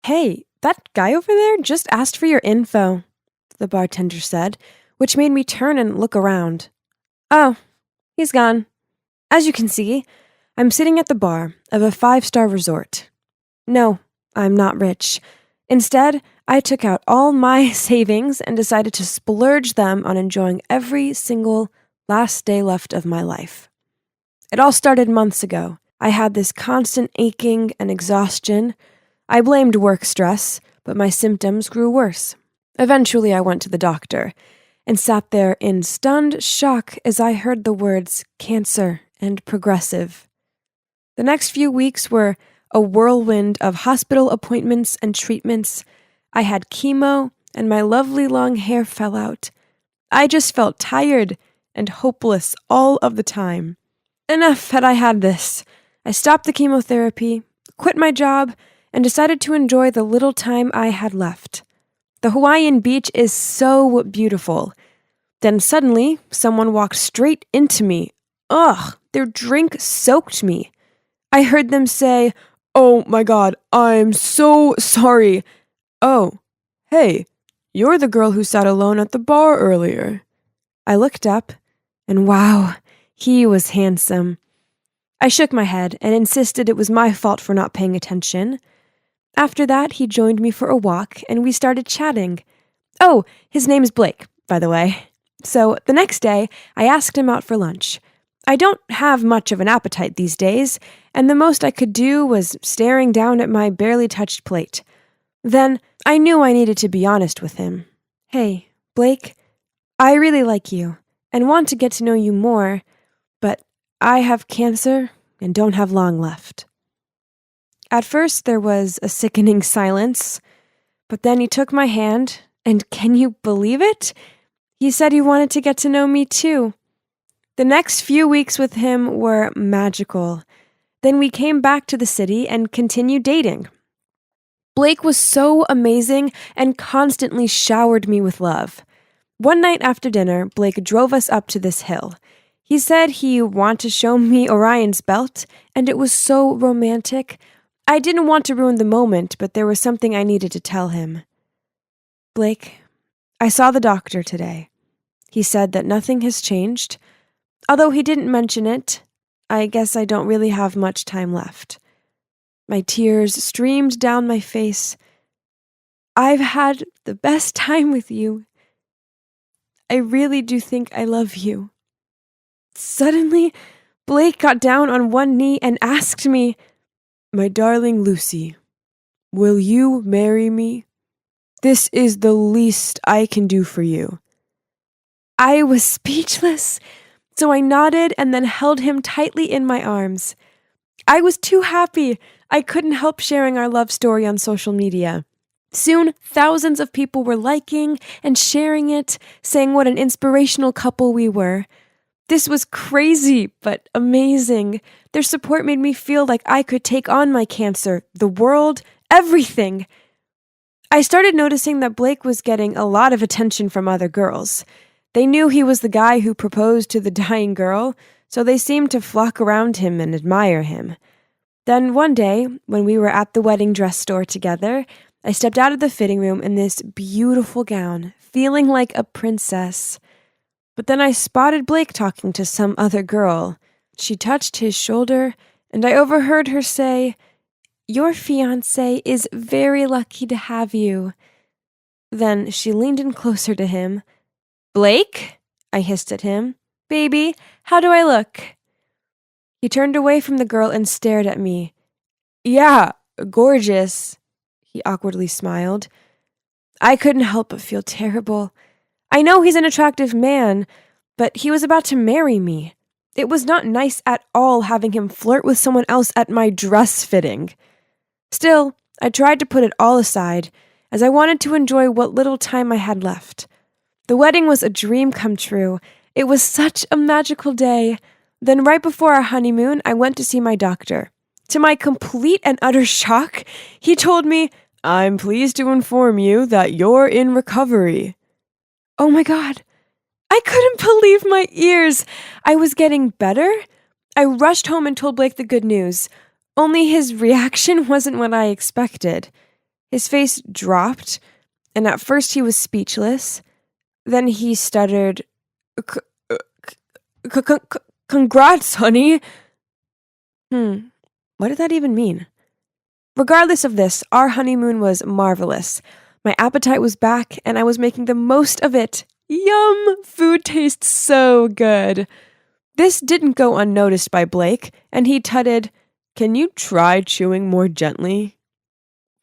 Hey, that guy over there just asked for your info, the bartender said, which made me turn and look around. Oh, he's gone. As you can see, I'm sitting at the bar of a 5-star resort. No, I'm not rich. Instead, I took out all my savings and decided to splurge them on enjoying every single last day left of my life. It all started months ago. I had this constant aching and exhaustion. I blamed work stress, but my symptoms grew worse. Eventually, I went to the doctor and sat there in stunned shock as I heard the words cancer and progressive. The next few weeks were a whirlwind of hospital appointments and treatments. I had chemo, and my lovely long hair fell out. I just felt tired and hopeless all of the time. Enough had I had this. I stopped the chemotherapy, quit my job, and decided to enjoy the little time I had left. The Hawaiian beach is so beautiful. Then suddenly, someone walked straight into me. Ugh, their drink soaked me. I heard them say, "Oh my God, I'm so sorry." "Oh, hey, you're the girl who sat alone at the bar earlier." I looked up, and wow, he was handsome. I shook my head and insisted it was my fault for not paying attention. After that, he joined me for a walk, and we started chatting. Oh, his name's Blake, by the way. So the next day, I asked him out for lunch. I don't have much of an appetite these days, and the most I could do was staring down at my barely touched plate. Then I knew I needed to be honest with him. "Hey, Blake, I really like you and want to get to know you more, but I have cancer and don't have long left." At first, there was a sickening silence, but then he took my hand, and can you believe it? He said he wanted to get to know me too. The next few weeks with him were magical. Then we came back to the city and continued dating. Blake was so amazing and constantly showered me with love. One night after dinner, Blake drove us up to this hill. He said he wanted to show me Orion's belt, and it was so romantic. I didn't want to ruin the moment, but there was something I needed to tell him. "Blake, I saw the doctor today. He said that nothing has changed. Although he didn't mention it, I guess I don't really have much time left." My tears streamed down my face. "I've had the best time with you. I really do think I love you." Suddenly, Blake got down on one knee and asked me, "My darling Lucy, will you marry me? This is the least I can do for you." I was speechless, so I nodded and then held him tightly in my arms. I was too happy. I couldn't help sharing our love story on social media. Soon, thousands of people were liking and sharing it, saying what an inspirational couple we were. This was crazy, but amazing. Their support made me feel like I could take on my cancer, the world, everything. I started noticing that Blake was getting a lot of attention from other girls. They knew he was the guy who proposed to the dying girl, so they seemed to flock around him and admire him. Then one day, when we were at the wedding dress store together, I stepped out of the fitting room in this beautiful gown, feeling like a princess. But then I spotted Blake talking to some other girl. She touched his shoulder, and I overheard her say, "Your fiancé is very lucky to have you." Then she leaned in closer to him. "Blake?" I hissed at him. "Baby, how do I look?" He turned away from the girl and stared at me. "Yeah, gorgeous," he awkwardly smiled. I couldn't help but feel terrible. I know he's an attractive man, but he was about to marry me. It was not nice at all having him flirt with someone else at my dress fitting. Still, I tried to put it all aside, as I wanted to enjoy what little time I had left. The wedding was a dream come true. It was such a magical day. Then right before our honeymoon, I went to see my doctor. To my complete and utter shock, he told me, "I'm pleased to inform you that you're in recovery." Oh my God. I couldn't believe my ears. I was getting better. I rushed home and told Blake the good news. Only his reaction wasn't what I expected. His face dropped, and at first he was speechless. Then he stuttered, "C- c- c- Congrats, honey." What did that even mean? Regardless of this, our honeymoon was marvelous. My appetite was back, and I was making the most of it. Yum! Food tastes so good. This didn't go unnoticed by Blake, and he tutted, "Can you try chewing more gently?"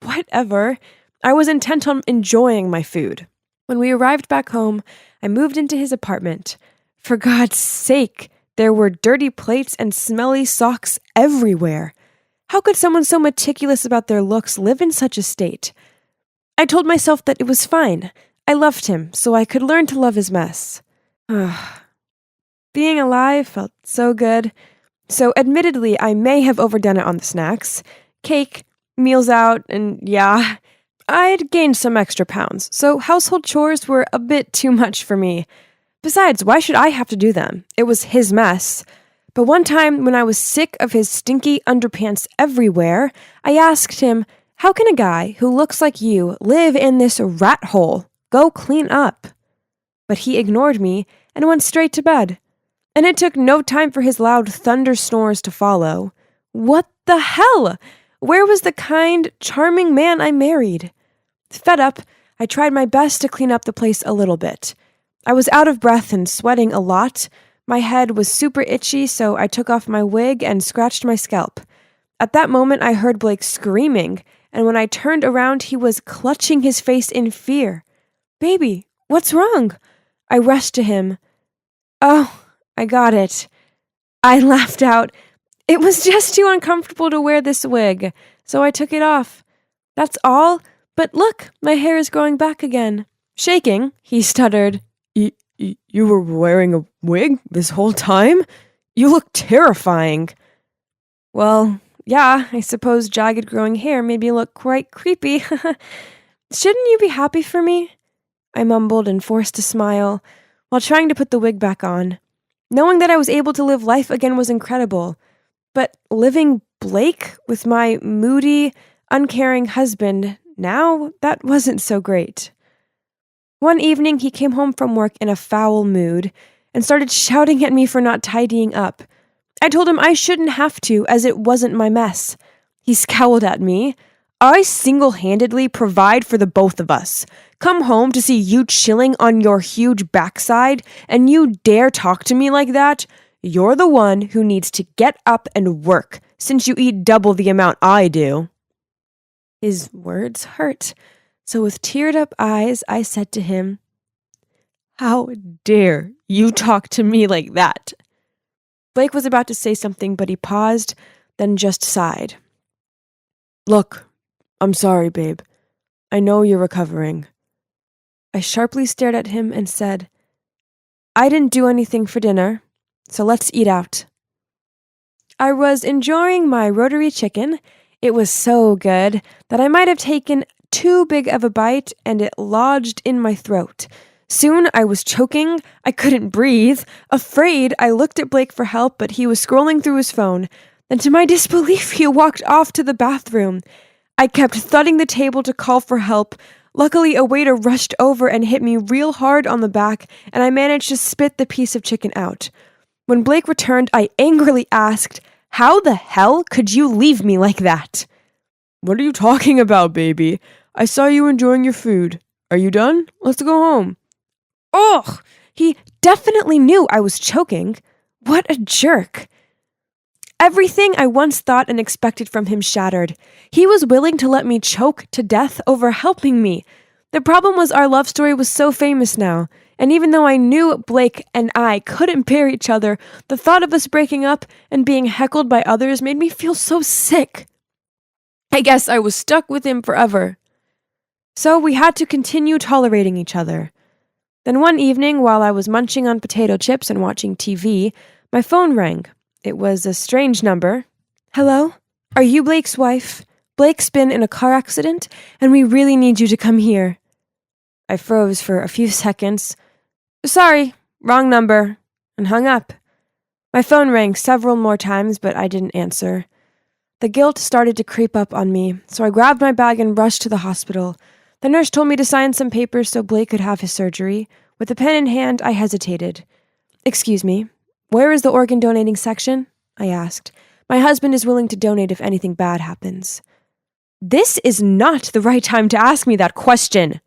Whatever. I was intent on enjoying my food. When we arrived back home, I moved into his apartment. For God's sake, there were dirty plates and smelly socks everywhere. How could someone so meticulous about their looks live in such a state? I told myself that it was fine. I loved him, so I could learn to love his mess. Being alive felt so good. So admittedly, I may have overdone it on the snacks. Cake, meals out, and yeah, I'd gained some extra pounds, so household chores were a bit too much for me. Besides, why should I have to do them? It was his mess. But one time, when I was sick of his stinky underpants everywhere, I asked him, "How can a guy who looks like you live in this rat hole? Go clean up." But he ignored me and went straight to bed. And it took no time for his loud thunder snores to follow. What the hell? Where was the kind, charming man I married? Fed up, I tried my best to clean up the place a little bit. I was out of breath and sweating a lot. My head was super itchy, so I took off my wig and scratched my scalp. At that moment, I heard Blake screaming, and when I turned around, he was clutching his face in fear. "Baby, what's wrong?" I rushed to him. "Oh, I got it." I laughed out. "It was just too uncomfortable to wear this wig, so I took it off. That's all, but look, my hair is growing back again." Shaking, he stuttered, You were wearing a wig this whole time? You look terrifying." "Well, yeah, I suppose jagged growing hair made me look quite creepy." "Shouldn't you be happy for me?" I mumbled and forced a smile, while trying to put the wig back on. Knowing that I was able to live life again was incredible, but living Blake with my moody, uncaring husband, now, that wasn't so great. One evening, he came home from work in a foul mood and started shouting at me for not tidying up. I told him I shouldn't have to, as it wasn't my mess. He scowled at me. "I single-handedly provide for the both of us. Come home to see you chilling on your huge backside, and you dare talk to me like that? You're the one who needs to get up and work, since you eat double the amount I do." His words hurt. So with teared-up eyes, I said to him, "How dare you talk to me like that?" Blake was about to say something, but he paused, then just sighed. "Look, I'm sorry, babe. I know you're recovering." I sharply stared at him and said, "I didn't do anything for dinner, so let's eat out." I was enjoying my rotary chicken. It was so good that I might have taken too big of a bite, and it lodged in my throat. Soon I was choking. I couldn't breathe. Afraid, I looked at Blake for help, but he was scrolling through his phone. Then to my disbelief, he walked off to the bathroom. I kept thudding the table to call for help. Luckily, a waiter rushed over and hit me real hard on the back, and I managed to spit the piece of chicken out. When Blake returned, I angrily asked, "How the hell could you leave me like that?" "What are you talking about, baby? I saw you enjoying your food. Are you done? Let's go home." Ugh! He definitely knew I was choking. What a jerk. Everything I once thought and expected from him shattered. He was willing to let me choke to death over helping me. The problem was our love story was so famous now, and even though I knew Blake and I couldn't bear each other, the thought of us breaking up and being heckled by others made me feel so sick. I guess I was stuck with him forever. So we had to continue tolerating each other. Then one evening, while I was munching on potato chips and watching TV, my phone rang. It was a strange number. "Hello? Are you Blake's wife? Blake's been in a car accident, and we really need you to come here." I froze for a few seconds. "Sorry, wrong number," and hung up. My phone rang several more times, but I didn't answer. The guilt started to creep up on me, so I grabbed my bag and rushed to the hospital. The nurse told me to sign some papers so Blake could have his surgery. With a pen in hand, I hesitated. "Excuse me, where is the organ donating section?" I asked. "My husband is willing to donate if anything bad happens." "This is not the right time to ask me that question,"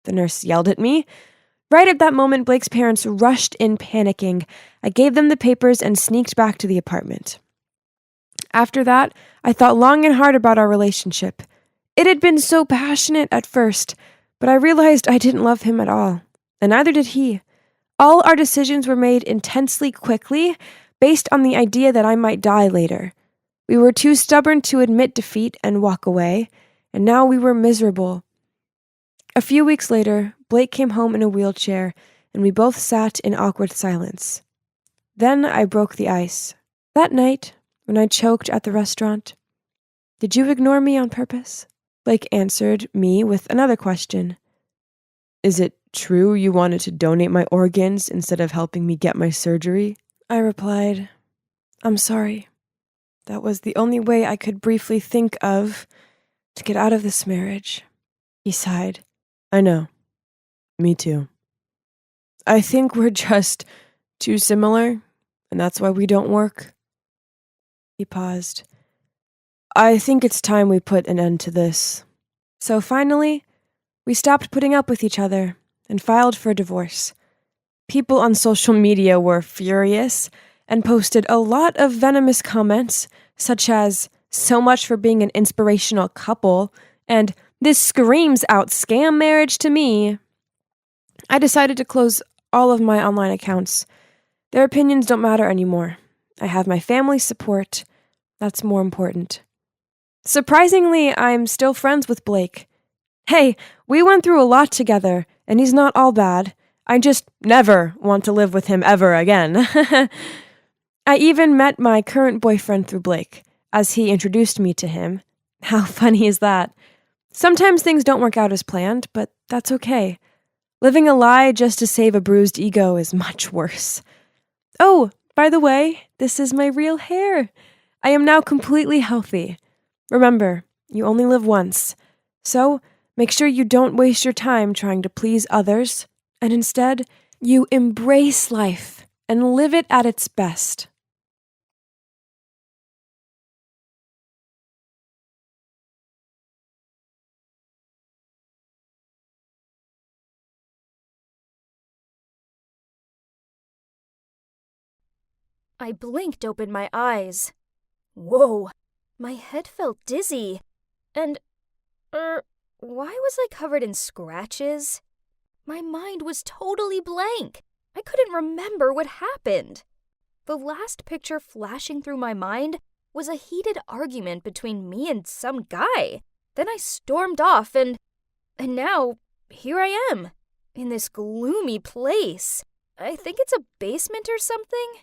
the nurse yelled at me. Right at that moment, Blake's parents rushed in panicking. I gave them the papers and sneaked back to the apartment. After that, I thought long and hard about our relationship. It had been so passionate at first, but I realized I didn't love him at all, and neither did he. All our decisions were made intensely quickly, based on the idea that I might die later. We were too stubborn to admit defeat and walk away, and now we were miserable. A few weeks later, Blake came home in a wheelchair, and we both sat in awkward silence. Then I broke the ice. That night, when I choked at the restaurant, "Did you ignore me on purpose?" Blake answered me with another question. "Is it true you wanted to donate my organs instead of helping me get my surgery?" I replied, "I'm sorry. That was the only way I could briefly think of to get out of this marriage." He sighed. "I know. Me too. I think we're just too similar, and that's why we don't work." He paused. "I think it's time we put an end to this." So finally, we stopped putting up with each other and filed for divorce. People on social media were furious and posted a lot of venomous comments, such as, "So much for being an inspirational couple," and "This screams out scam marriage to me." I decided to close all of my online accounts. Their opinions don't matter anymore. I have my family's support. That's more important. Surprisingly, I'm still friends with Blake. Hey, we went through a lot together, and he's not all bad. I just never want to live with him ever again. I even met my current boyfriend through Blake, as he introduced me to him. How funny is that? Sometimes things don't work out as planned, but that's okay. Living a lie just to save a bruised ego is much worse. Oh, by the way, this is my real hair. I am now completely healthy. Remember, you only live once. So, make sure you don't waste your time trying to please others, and instead, you embrace life and live it at its best. I blinked open my eyes. Whoa, my head felt dizzy. And, why was I covered in scratches? My mind was totally blank. I couldn't remember what happened. The last picture flashing through my mind was a heated argument between me and some guy. Then I stormed off and now, here I am, in this gloomy place. I think it's a basement or something.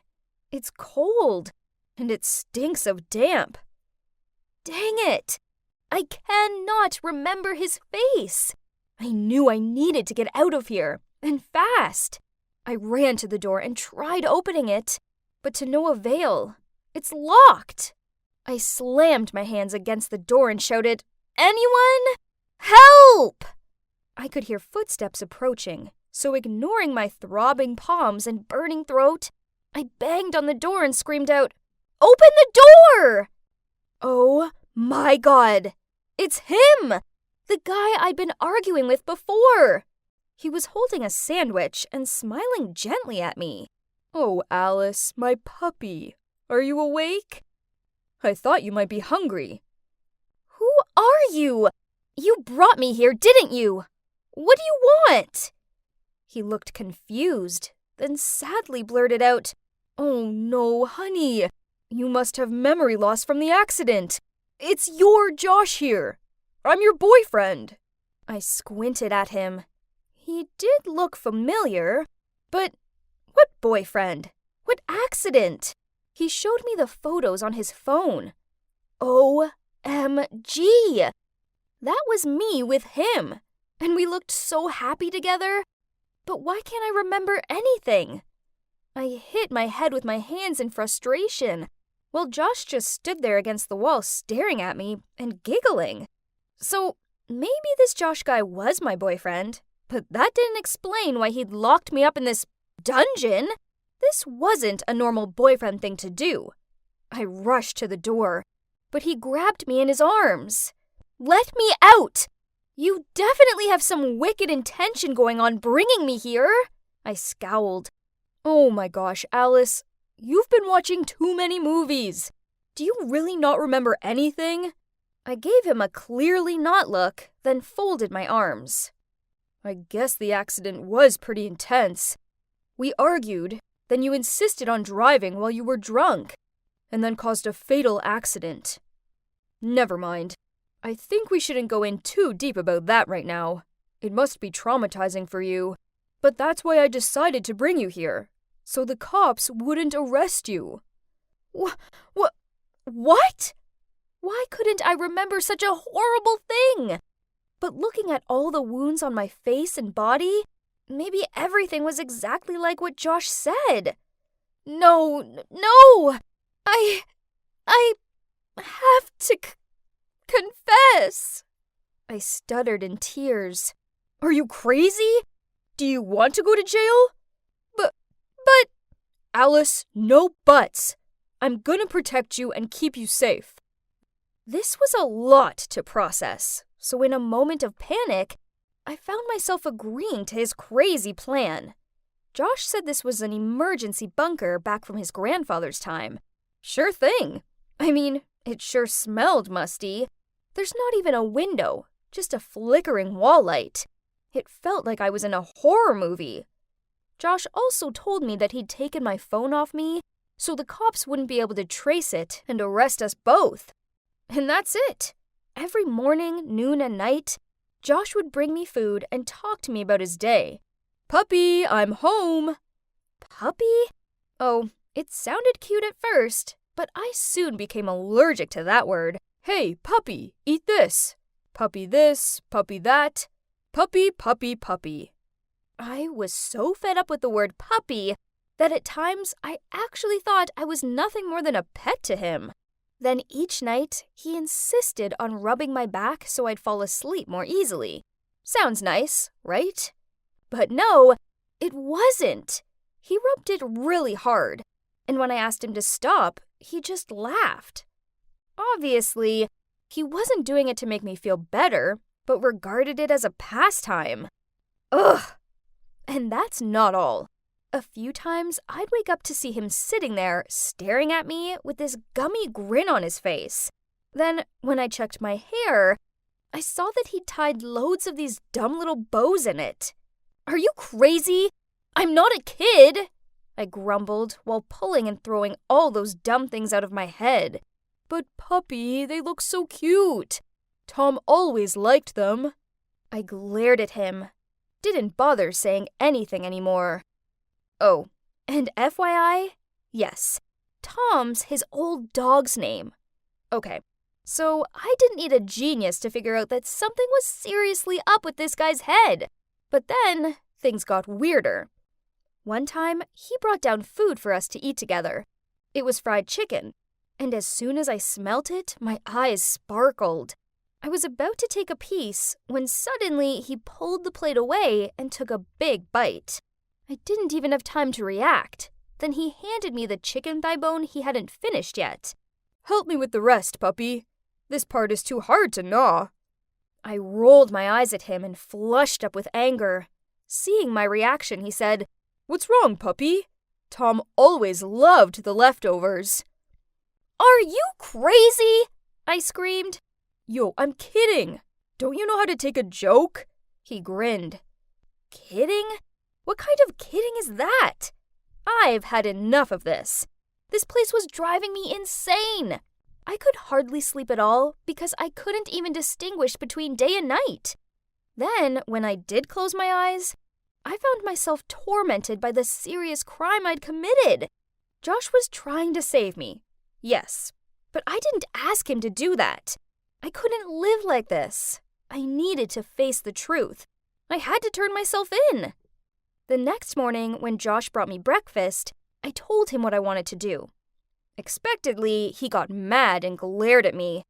It's cold, and it stinks of damp. Dang it! I cannot remember his face. I knew I needed to get out of here, and fast. I ran to the door and tried opening it, but to no avail. It's locked. I slammed my hands against the door and shouted, "Anyone? Help!" I could hear footsteps approaching, so ignoring my throbbing palms and burning throat, I banged on the door and screamed out, "Open the door!" Oh my God! It's him! The guy I'd been arguing with before! He was holding a sandwich and smiling gently at me. "Oh, Alice, my puppy, are you awake? I thought you might be hungry." "Who are you? You brought me here, didn't you? What do you want?" He looked confused, then sadly blurted out, "Oh no, honey. You must have memory loss from the accident. It's your Josh here. I'm your boyfriend." I squinted at him. He did look familiar, but what boyfriend? What accident? He showed me the photos on his phone. OMG! That was me with him, and we looked so happy together. But why can't I remember anything? I hit my head with my hands in frustration. Well, Josh just stood there against the wall staring at me and giggling. So maybe this Josh guy was my boyfriend, but that didn't explain why he'd locked me up in this dungeon. This wasn't a normal boyfriend thing to do. I rushed to the door, but he grabbed me in his arms. "Let me out! You definitely have some wicked intention going on bringing me here," I scowled. "Oh my gosh, Alice, you've been watching too many movies. Do you really not remember anything?" I gave him a clearly not look, then folded my arms. "I guess the accident was pretty intense. We argued, then you insisted on driving while you were drunk, and then caused a fatal accident. Never mind. I think we shouldn't go in too deep about that right now. It must be traumatizing for you. But that's why I decided to bring you here, so the cops wouldn't arrest you." What? Why couldn't I remember such a horrible thing? But looking at all the wounds on my face and body, maybe everything was exactly like what Josh said. No! I have to confess. I stuttered in tears. "Are you crazy? Do you want to go to jail?" But, Alice, no buts. I'm gonna protect you and keep you safe." This was a lot to process, so in a moment of panic, I found myself agreeing to his crazy plan. Josh said this was an emergency bunker back from his grandfather's time. Sure thing. I mean, it sure smelled musty. There's not even a window, just a flickering wall light. It felt like I was in a horror movie. Josh also told me that he'd taken my phone off me, so the cops wouldn't be able to trace it and arrest us both. And that's it. Every morning, noon, and night, Josh would bring me food and talk to me about his day. "Puppy, I'm home." Puppy? Oh, it sounded cute at first, but I soon became allergic to that word. "Hey, puppy, eat this. Puppy this, puppy that. Puppy, puppy, puppy." I was so fed up with the word puppy that at times I actually thought I was nothing more than a pet to him. Then each night, he insisted on rubbing my back so I'd fall asleep more easily. Sounds nice, right? But no, it wasn't. He rubbed it really hard, and when I asked him to stop, he just laughed. Obviously, he wasn't doing it to make me feel better, but regarded it as a pastime. Ugh! And that's not all. A few times, I'd wake up to see him sitting there, staring at me with this gummy grin on his face. Then, when I checked my hair, I saw that he'd tied loads of these dumb little bows in it. "Are you crazy? I'm not a kid!" I grumbled while pulling and throwing all those dumb things out of my head. "But puppy, they look so cute. Tom always liked them." I glared at him. Didn't bother saying anything anymore. Oh, and FYI, yes, Tom's his old dog's name. Okay, so I didn't need a genius to figure out that something was seriously up with this guy's head. But then, things got weirder. One time, he brought down food for us to eat together. It was fried chicken, and as soon as I smelt it, my eyes sparkled. I was about to take a piece when suddenly he pulled the plate away and took a big bite. I didn't even have time to react. Then he handed me the chicken thigh bone he hadn't finished yet. "Help me with the rest, puppy. This part is too hard to gnaw." I rolled my eyes at him and flushed up with anger. Seeing my reaction, he said, "What's wrong, puppy? Tom always loved the leftovers." "Are you crazy?" I screamed. "Yo, I'm kidding. Don't you know how to take a joke?" He grinned. Kidding? What kind of kidding is that? I've had enough of this. This place was driving me insane. I could hardly sleep at all because I couldn't even distinguish between day and night. Then, when I did close my eyes, I found myself tormented by the serious crime I'd committed. Josh was trying to save me, yes, but I didn't ask him to do that. I couldn't live like this. I needed to face the truth. I had to turn myself in. The next morning, when Josh brought me breakfast, I told him what I wanted to do. Expectedly, he got mad and glared at me.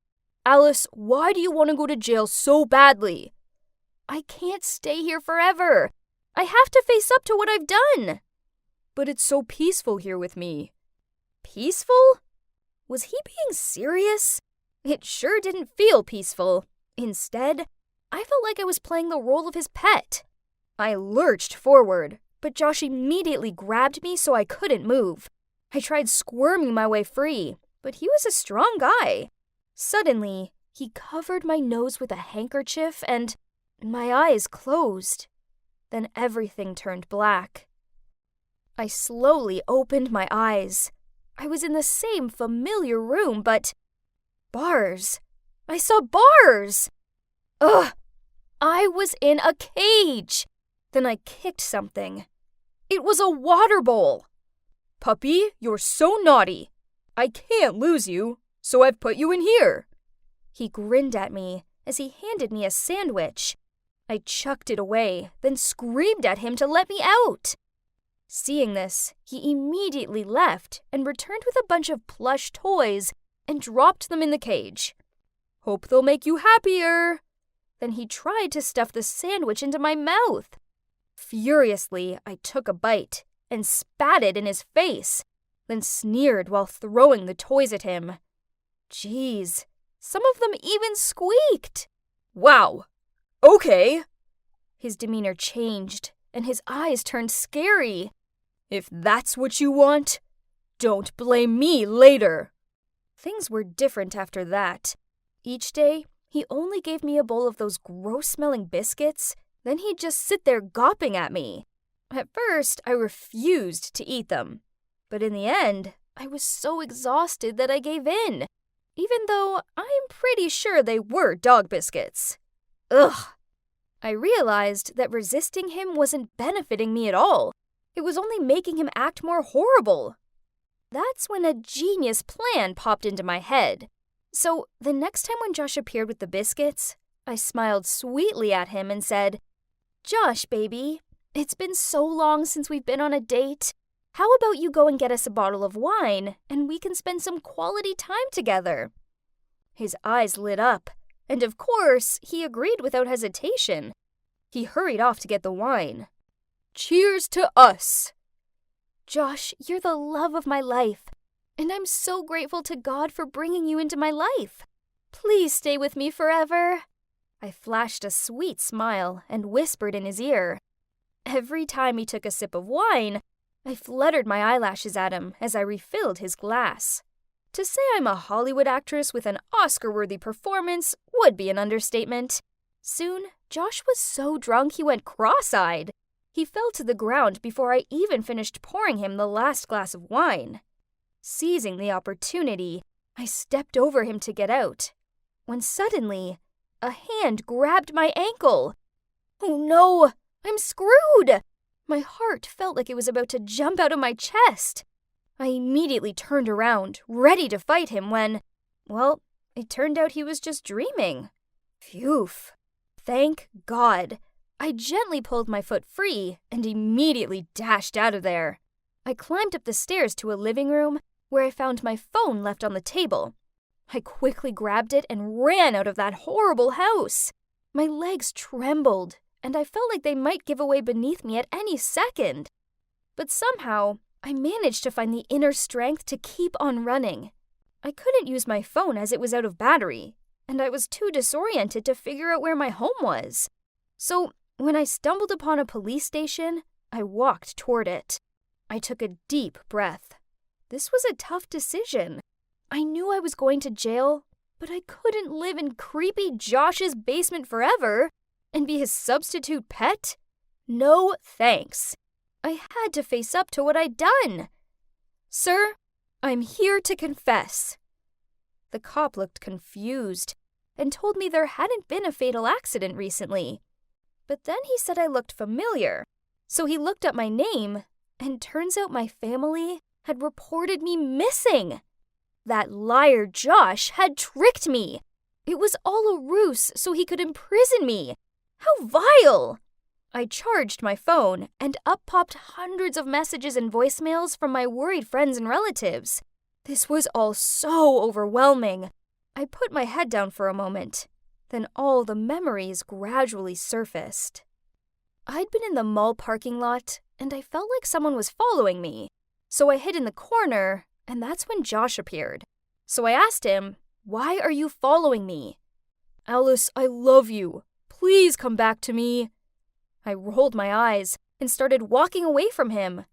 "Alice, why do you want to go to jail so badly?" "I can't stay here forever. I have to face up to what I've done." "But it's so peaceful here with me." Peaceful? Was he being serious? It sure didn't feel peaceful. Instead, I felt like I was playing the role of his pet. I lurched forward, but Josh immediately grabbed me so I couldn't move. I tried squirming my way free, but he was a strong guy. Suddenly, he covered my nose with a handkerchief and my eyes closed. Then everything turned black. I slowly opened my eyes. I was in the same familiar room, but bars. I saw bars! Ugh! I was in a cage! Then I kicked something. It was a water bowl! "Puppy, you're so naughty. I can't lose you, so I've put you in here." He grinned at me as he handed me a sandwich. I chucked it away, then screamed at him to let me out. Seeing this, he immediately left and returned with a bunch of plush toys and dropped them in the cage. "Hope they'll make you happier." Then he tried to stuff the sandwich into my mouth. Furiously, I took a bite and spat it in his face, then sneered while throwing the toys at him. Jeez, some of them even squeaked. "Wow, okay." His demeanor changed, and his eyes turned scary. "If that's what you want, don't blame me later." Things were different after that. Each day, he only gave me a bowl of those gross-smelling biscuits, then he'd just sit there gawping at me. At first, I refused to eat them. But in the end, I was so exhausted that I gave in, even though I'm pretty sure they were dog biscuits. Ugh! I realized that resisting him wasn't benefiting me at all. It was only making him act more horrible. That's when a genius plan popped into my head. So the next time when Josh appeared with the biscuits, I smiled sweetly at him and said, "Josh, baby, it's been so long since we've been on a date. How about you go and get us a bottle of wine, and we can spend some quality time together?" His eyes lit up, and of course, he agreed without hesitation. He hurried off to get the wine. "Cheers to us!" "Josh, you're the love of my life, and I'm so grateful to God for bringing you into my life. Please stay with me forever." I flashed a sweet smile and whispered in his ear. Every time he took a sip of wine, I fluttered my eyelashes at him as I refilled his glass. To say I'm a Hollywood actress with an Oscar-worthy performance would be an understatement. Soon, Josh was so drunk he went cross-eyed. He fell to the ground before I even finished pouring him the last glass of wine. Seizing the opportunity, I stepped over him to get out, when suddenly, a hand grabbed my ankle. Oh no, I'm screwed! My heart felt like it was about to jump out of my chest. I immediately turned around, ready to fight him when, well, it turned out he was just dreaming. Phew. Thank God. I gently pulled my foot free and immediately dashed out of there. I climbed up the stairs to a living room where I found my phone left on the table. I quickly grabbed it and ran out of that horrible house. My legs trembled, and I felt like they might give away beneath me at any second. But somehow, I managed to find the inner strength to keep on running. I couldn't use my phone as it was out of battery, and I was too disoriented to figure out where my home was. So, when I stumbled upon a police station, I walked toward it. I took a deep breath. This was a tough decision. I knew I was going to jail, but I couldn't live in creepy Josh's basement forever and be his substitute pet. No thanks. I had to face up to what I'd done. "Sir, I'm here to confess." The cop looked confused and told me there hadn't been a fatal accident recently. But then he said I looked familiar, so he looked up my name, and turns out my family had reported me missing. That liar Josh had tricked me. It was all a ruse so he could imprison me. How vile! I charged my phone, and up popped hundreds of messages and voicemails from my worried friends and relatives. This was all so overwhelming. I put my head down for a moment. Then all the memories gradually surfaced. I'd been in the mall parking lot, and I felt like someone was following me. So I hid in the corner, and that's when Josh appeared. So I asked him, "Why are you following me?" "Alice, I love you. Please come back to me." I rolled my eyes and started walking away from him.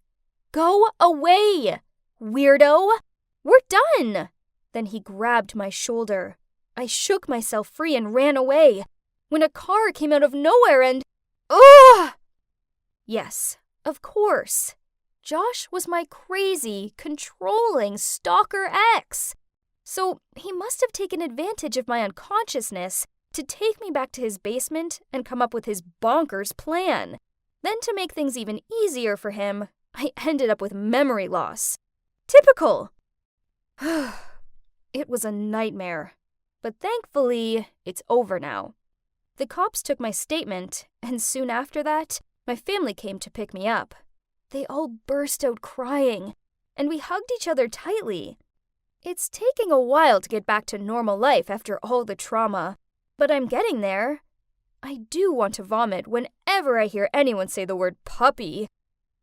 "Go away, weirdo! We're done!" Then he grabbed my shoulder. I shook myself free and ran away, when a car came out of nowhere and... Ugh! Yes, of course. Josh was my crazy, controlling stalker ex. So he must have taken advantage of my unconsciousness to take me back to his basement and come up with his bonkers plan. Then to make things even easier for him, I ended up with memory loss. Typical! It was a nightmare. But thankfully, it's over now. The cops took my statement, and soon after that, my family came to pick me up. They all burst out crying, and we hugged each other tightly. It's taking a while to get back to normal life after all the trauma, but I'm getting there. I do want to vomit whenever I hear anyone say the word puppy.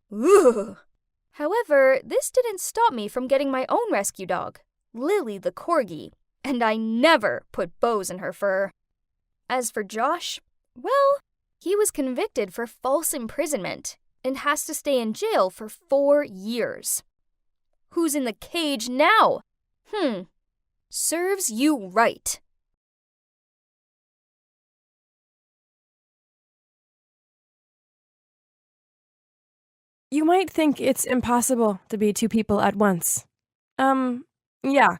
Ugh. However, this didn't stop me from getting my own rescue dog, Lily the Corgi, and I never put bows in her fur. As for Josh, well, he was convicted for false imprisonment and has to stay in jail for 4 years. Who's in the cage now? Serves you right. You might think it's impossible to be two people at once. Yeah.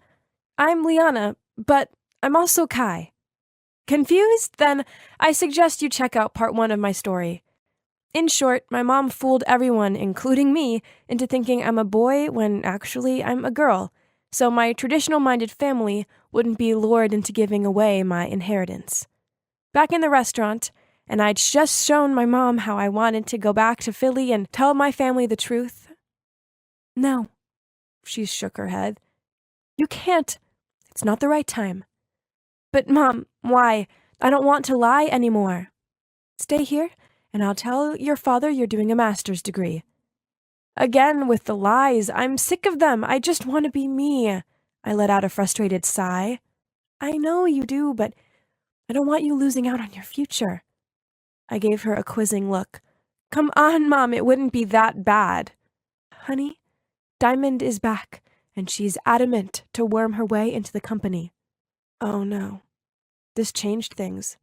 I'm Liana, but I'm also Kai. Confused? Then I suggest you check out part 1 of my story. In short, my mom fooled everyone, including me, into thinking I'm a boy when actually I'm a girl, so my traditional-minded family wouldn't be lured into giving away my inheritance. Back in the restaurant, and I'd just shown my mom how I wanted to go back to Philly and tell my family the truth. No, she shook her head. You can't. It's not the right time. But Mom, why? I don't want to lie anymore. Stay here, and I'll tell your father you're doing a master's degree. Again with the lies. I'm sick of them. I just want to be me. I let out a frustrated sigh. I know you do, but I don't want you losing out on your future. I gave her a quizzing look. Come on, Mom, it wouldn't be that bad. Honey, Diamond is back, and she's adamant to worm her way into the company. Oh no. This changed things.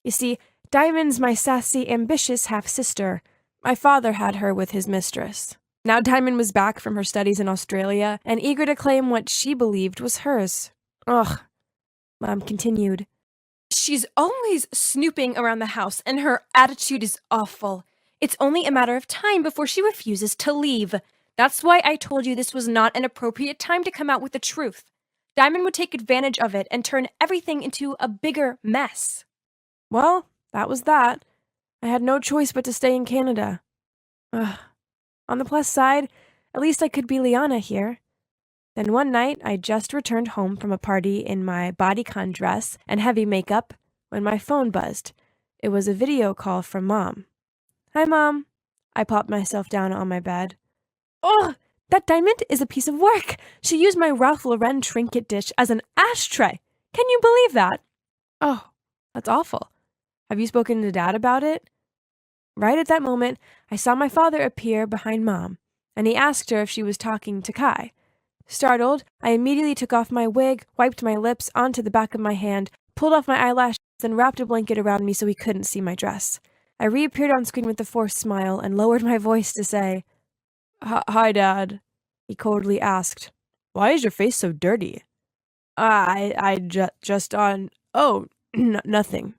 You see, Diamond's my sassy, ambitious half-sister. My father had her with his mistress. Now Diamond was back from her studies in Australia and eager to claim what she believed was hers. Ugh. Mom continued. She's always snooping around the house, and her attitude is awful. It's only a matter of time before she refuses to leave. That's why I told you this was not an appropriate time to come out with the truth. Diamond would take advantage of it and turn everything into a bigger mess. Well, that was that. I had no choice but to stay in Canada. Ugh. On the plus side, at least I could be Liana here. Then one night, I just returned home from a party in my bodycon dress and heavy makeup when my phone buzzed. It was a video call from Mom. Hi, Mom. I popped myself down on my bed. Ugh! That Diamond is a piece of work. She used my Ralph Lauren trinket dish as an ashtray. Can you believe that? Oh, that's awful. Have you spoken to Dad about it? Right at that moment, I saw my father appear behind Mom, and he asked her if she was talking to Kai. Startled, I immediately took off my wig, wiped my lips onto the back of my hand, pulled off my eyelashes, and wrapped a blanket around me so he couldn't see my dress. I reappeared on screen with a forced smile and lowered my voice to say, Hi, Dad. He coldly asked, Why is your face so dirty? Nothing.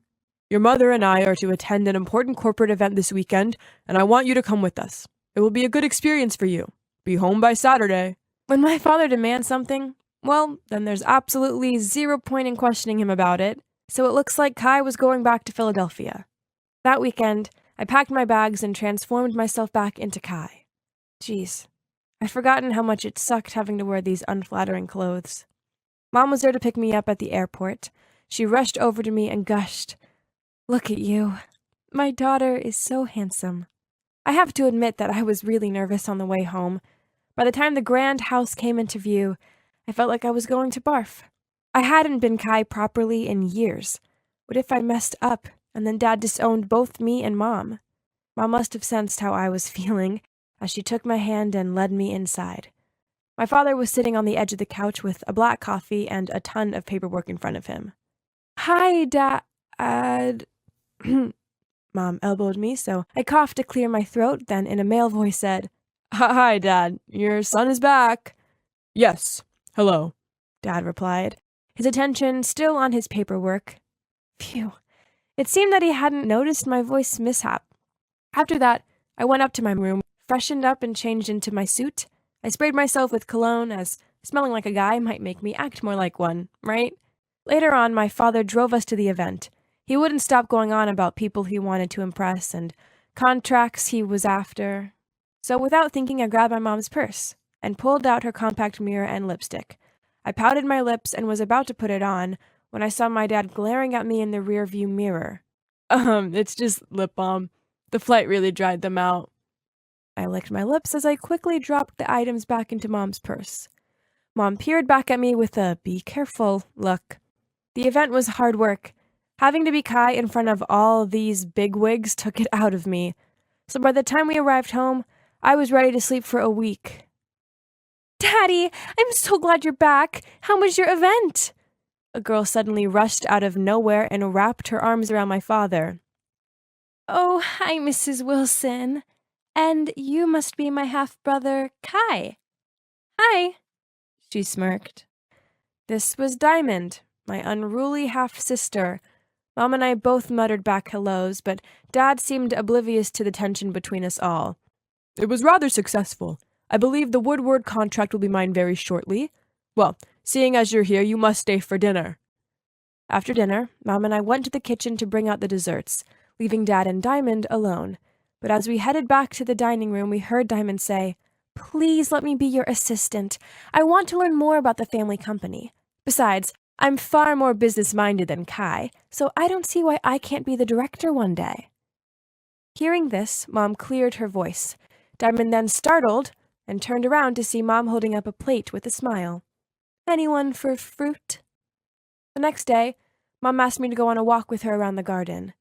Your mother and I are to attend an important corporate event this weekend, and I want you to come with us. It will be a good experience for you. Be home by Saturday. When my father demands something, well, then there's absolutely 0 point in questioning him about it, so it looks like Kai was going back to Philadelphia. That weekend, I packed my bags and transformed myself back into Kai. Geez, I'd forgotten how much it sucked having to wear these unflattering clothes. Mom was there to pick me up at the airport. She rushed over to me and gushed, "Look at you. My daughter is so handsome." I have to admit that I was really nervous on the way home. By the time the grand house came into view, I felt like I was going to barf. I hadn't been Kai properly in years. What if I messed up and then Dad disowned both me and Mom? Mom must have sensed how I was feeling as she took my hand and led me inside. My father was sitting on the edge of the couch with a black coffee and a ton of paperwork in front of him. "Hi, Dad." Mom elbowed me, so I coughed to clear my throat, then in a male voice said, "Hi, Dad. Your son is back." "Yes. Hello," Dad replied, his attention still on his paperwork. Phew. It seemed that he hadn't noticed my voice mishap. After that, I went up to my room, freshened up and changed into my suit. I sprayed myself with cologne, as smelling like a guy might make me act more like one, right? Later on, my father drove us to the event. He wouldn't stop going on about people he wanted to impress and contracts he was after. So without thinking, I grabbed my mom's purse and pulled out her compact mirror and lipstick. I pouted my lips and was about to put it on when I saw my dad glaring at me in the rearview mirror. It's just lip balm. The flight really dried them out." I licked my lips as I quickly dropped the items back into Mom's purse. Mom peered back at me with a "be careful" look. The event was hard work. Having to be Kai in front of all these bigwigs took it out of me. So by the time we arrived home, I was ready to sleep for a week. "Daddy, I'm so glad you're back. How was your event?" A girl suddenly rushed out of nowhere and wrapped her arms around my father. "Oh, hi, Mrs. Wilson. And you must be my half-brother, Kai." "Hi," she smirked. This was Diamond, my unruly half-sister. Mom and I both muttered back hellos, but Dad seemed oblivious to the tension between us all. "It was rather successful. I believe the Woodward contract will be mine very shortly. Well, seeing as you're here, you must stay for dinner." After dinner, Mom and I went to the kitchen to bring out the desserts, leaving Dad and Diamond alone. But as we headed back to the dining room, we heard Diamond say, "Please let me be your assistant. I want to learn more about the family company. Besides, I'm far more business-minded than Kai, so I don't see why I can't be the director one day." Hearing this, Mom cleared her voice. Diamond then startled and turned around to see Mom holding up a plate with a smile. "Anyone for fruit?" The next day, Mom asked me to go on a walk with her around the garden.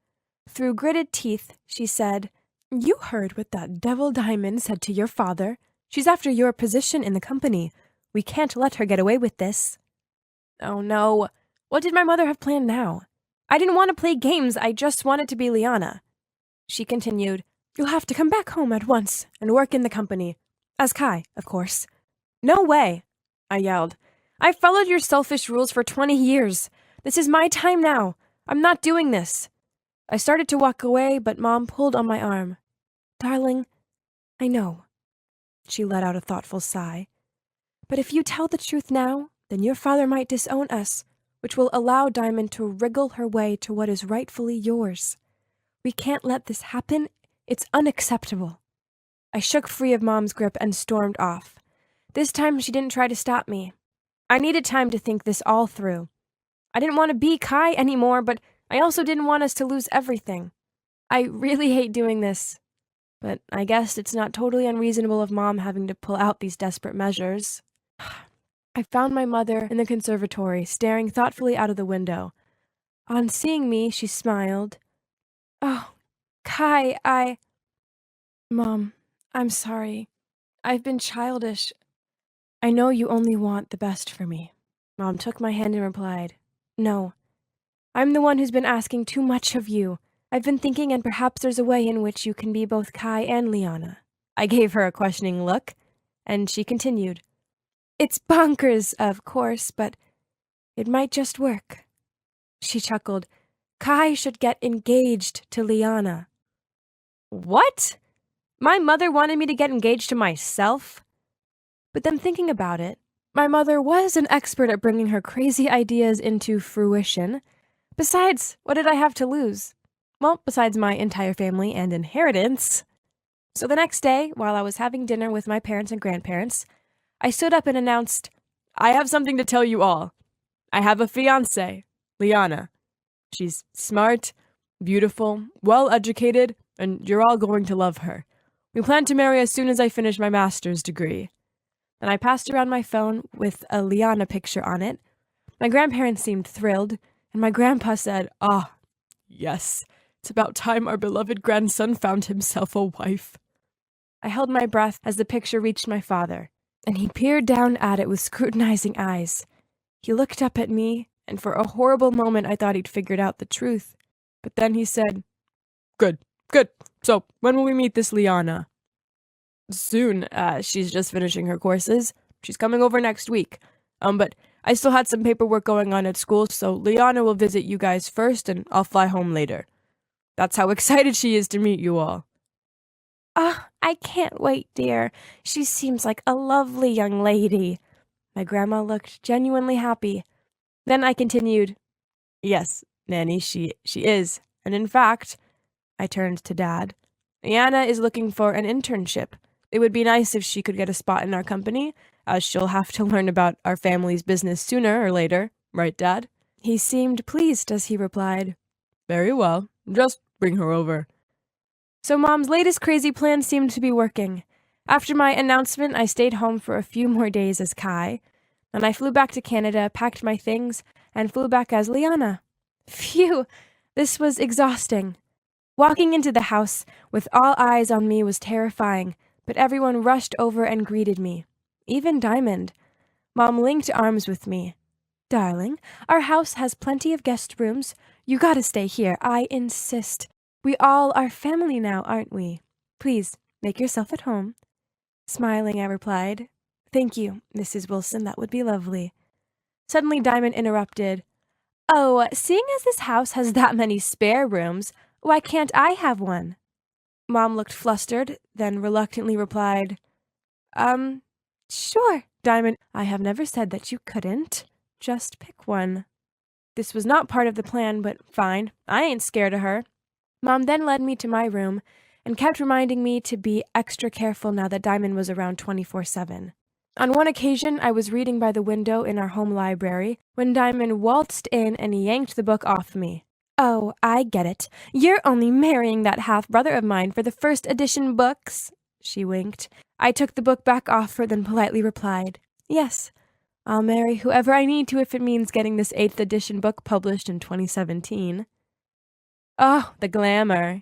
Through gritted teeth, she said, "You heard what that devil Diamond said to your father. She's after your position in the company. We can't let her get away with this." Oh no. What did my mother have planned now? I didn't want to play games, I just wanted to be Liana. She continued, "You'll have to come back home at once and work in the company. As Kai, of course." "No way," I yelled. "I've followed your selfish rules for 20 years. This is my time now. I'm not doing this." I started to walk away, but Mom pulled on my arm. "Darling, I know." She let out a thoughtful sigh. "But if you tell the truth now, then your father might disown us, which will allow Diamond to wriggle her way to what is rightfully yours. We can't let this happen. It's unacceptable." I shook free of Mom's grip and stormed off. This time she didn't try to stop me. I needed time to think this all through. I didn't want to be Kai anymore, but I also didn't want us to lose everything. I really hate doing this, but I guess it's not totally unreasonable of Mom having to pull out these desperate measures. I found my mother in the conservatory, staring thoughtfully out of the window. On seeing me, she smiled. "Oh, Kai, Mom, I'm sorry. I've been childish. I know you only want the best for me." Mom took my hand and replied, "No. I'm the one who's been asking too much of you. I've been thinking, and perhaps there's a way in which you can be both Kai and Liana." I gave her a questioning look, and she continued, "It's bonkers, of course, but it might just work." She chuckled. "Kai should get engaged to Liana." What? My mother wanted me to get engaged to myself? But then thinking about it, my mother was an expert at bringing her crazy ideas into fruition. Besides, what did I have to lose? Well, besides my entire family and inheritance. So the next day, while I was having dinner with my parents and grandparents, I stood up and announced, "I have something to tell you all. I have a fiancée, Liana. She's smart, beautiful, well-educated, and you're all going to love her. We plan to marry as soon as I finish my master's degree." And I passed around my phone with a Liana picture on it. My grandparents seemed thrilled, and my grandpa said, "Ah, yes, it's about time our beloved grandson found himself a wife." I held my breath as the picture reached my father, and he peered down at it with scrutinizing eyes. He looked up at me, and for a horrible moment I thought he'd figured out the truth. But then he said, Good. So, when will we meet this Liana?" "Soon. She's just finishing her courses. She's coming over next week. But I still had some paperwork going on at school, so Liana will visit you guys first, and I'll fly home later. That's how excited she is to meet you all." I can't wait, dear. She seems like a lovely young lady." My grandma looked genuinely happy. Then I continued, "Yes, Nanny, she is. And in fact," I turned to Dad, "Liana is looking for an internship. It would be nice if she could get a spot in our company, as she'll have to learn about our family's business sooner or later. Right, Dad?" He seemed pleased as he replied, "Very well. Just bring her over." So Mom's latest crazy plan seemed to be working. After my announcement, I stayed home for a few more days as Kai. Then I flew back to Canada, packed my things, and flew back as Liana. Phew, this was exhausting. Walking into the house with all eyes on me was terrifying, but everyone rushed over and greeted me. Even Diamond. Mom linked arms with me. "Darling, our house has plenty of guest rooms. You gotta stay here, I insist. We all are family now, aren't we? Please, make yourself at home." Smiling, I replied, "Thank you, Mrs. Wilson, that would be lovely." Suddenly Diamond interrupted, "Oh, seeing as this house has that many spare rooms, why can't I have one?" Mom looked flustered, then reluctantly replied, Sure, Diamond. I have never said that you couldn't. Just pick one." This was not part of the plan, but fine. I ain't scared of her. Mom then led me to my room and kept reminding me to be extra careful now that Diamond was around 24/7. On one occasion, I was reading by the window in our home library when Diamond waltzed in and yanked the book off me. "Oh, I get it. You're only marrying that half-brother of mine for the first edition books." She winked. I took the book back off her, then politely replied, "Yes, I'll marry whoever I need to if it means getting this 8th edition book published in 2017. Oh, the glamour.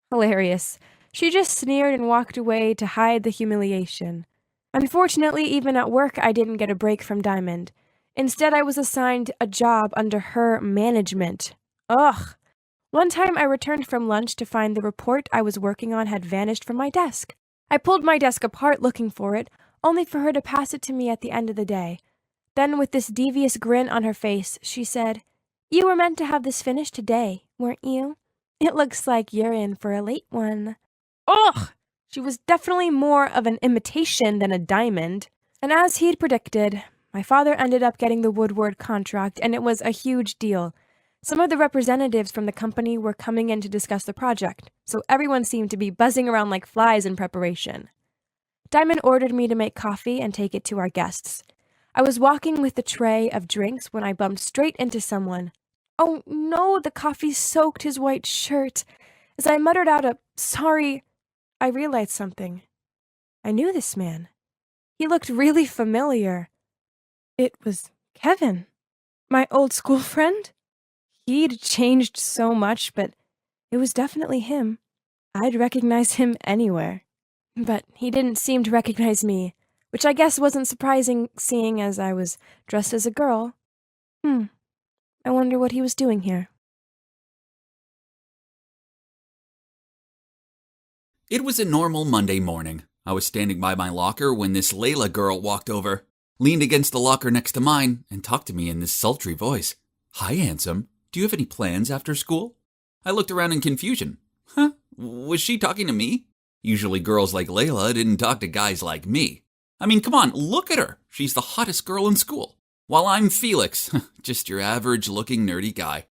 Hilarious. She just sneered and walked away to hide the humiliation. Unfortunately, even at work, I didn't get a break from Diamond. Instead, I was assigned a job under her management. Ugh. One time, I returned from lunch to find the report I was working on had vanished from my desk. I pulled my desk apart looking for it, only for her to pass it to me at the end of the day. Then, with this devious grin on her face, she said, "You were meant to have this finished today, weren't you? It looks like you're in for a late one." Ugh! She was definitely more of an imitation than a diamond. And as he'd predicted, my father ended up getting the Woodward contract, and it was a huge deal. Some of the representatives from the company were coming in to discuss the project, so everyone seemed to be buzzing around like flies in preparation. Diamond ordered me to make coffee and take it to our guests. I was walking with the tray of drinks when I bumped straight into someone. Oh no, the coffee soaked his white shirt. As I muttered out a "sorry," I realized something. I knew this man. He looked really familiar. It was Kevin, my old school friend. He'd changed so much, but it was definitely him. I'd recognize him anywhere. But he didn't seem to recognize me, which I guess wasn't surprising seeing as I was dressed as a girl. I wonder what he was doing here. It was a normal Monday morning. I was standing by my locker when this Layla girl walked over, leaned against the locker next to mine, and talked to me in this sultry voice. "Hi, handsome. Do you have any plans after school?" I looked around in confusion. Was she talking to me? Usually girls like Layla didn't talk to guys like me. I mean, come on, look at her. She's the hottest girl in school. While I'm Felix, just your average-looking nerdy guy.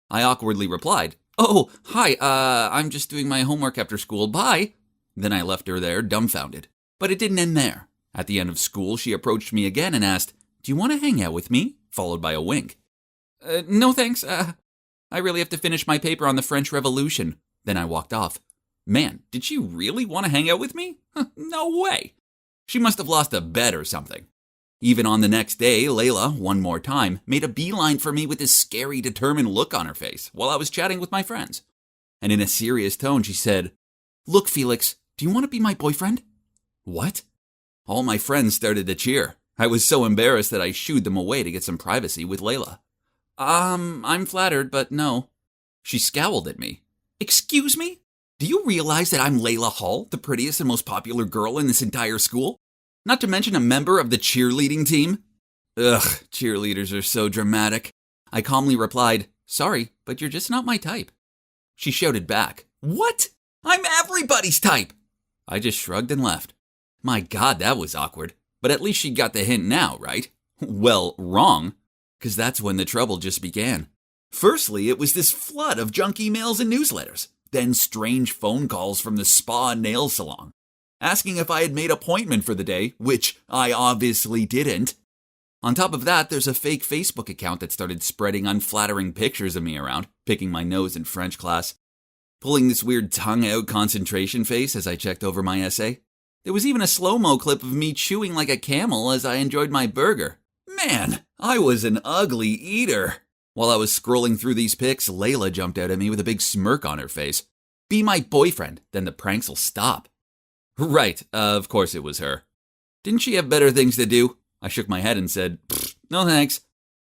I awkwardly replied, "Oh, hi, I'm just doing my homework after school. Bye." Then I left her there, dumbfounded. But it didn't end there. At the end of school, she approached me again and asked, "Do you want to hang out with me?" Followed by a wink. No thanks, I really have to finish my paper on the French Revolution. Then I walked off. Man, did she really want to hang out with me? No way. She must have lost a bet or something. Even on the next day, Layla, one more time, made a beeline for me with this scary, determined look on her face while I was chatting with my friends. And in a serious tone, she said, "Look, Felix, do you want to be my boyfriend?" What? All my friends started to cheer. I was so embarrassed that I shooed them away to get some privacy with Layla. I'm flattered, but no. She scowled at me. Excuse me? Do you realize that I'm Layla Hall, the prettiest and most popular girl in this entire school? Not to mention a member of the cheerleading team? Ugh, cheerleaders are so dramatic. I calmly replied, "Sorry, but you're just not my type." She shouted back, "What? I'm everybody's type!" I just shrugged and left. My God, that was awkward. But at least she got the hint now, right? Well, wrong. Because that's when the trouble just began. Firstly, it was this flood of junk emails and newsletters. Then strange phone calls from the spa and nail salon, asking if I had made an appointment for the day, which I obviously didn't. On top of that, there's a fake Facebook account that started spreading unflattering pictures of me around, picking my nose in French class, pulling this weird tongue-out concentration face as I checked over my essay. There was even a slow-mo clip of me chewing like a camel as I enjoyed my burger. Man, I was an ugly eater. While I was scrolling through these pics, Layla jumped out at me with a big smirk on her face. "Be my boyfriend, then the pranks'll stop." Right, of course it was her. Didn't she have better things to do? I shook my head and said, "No thanks.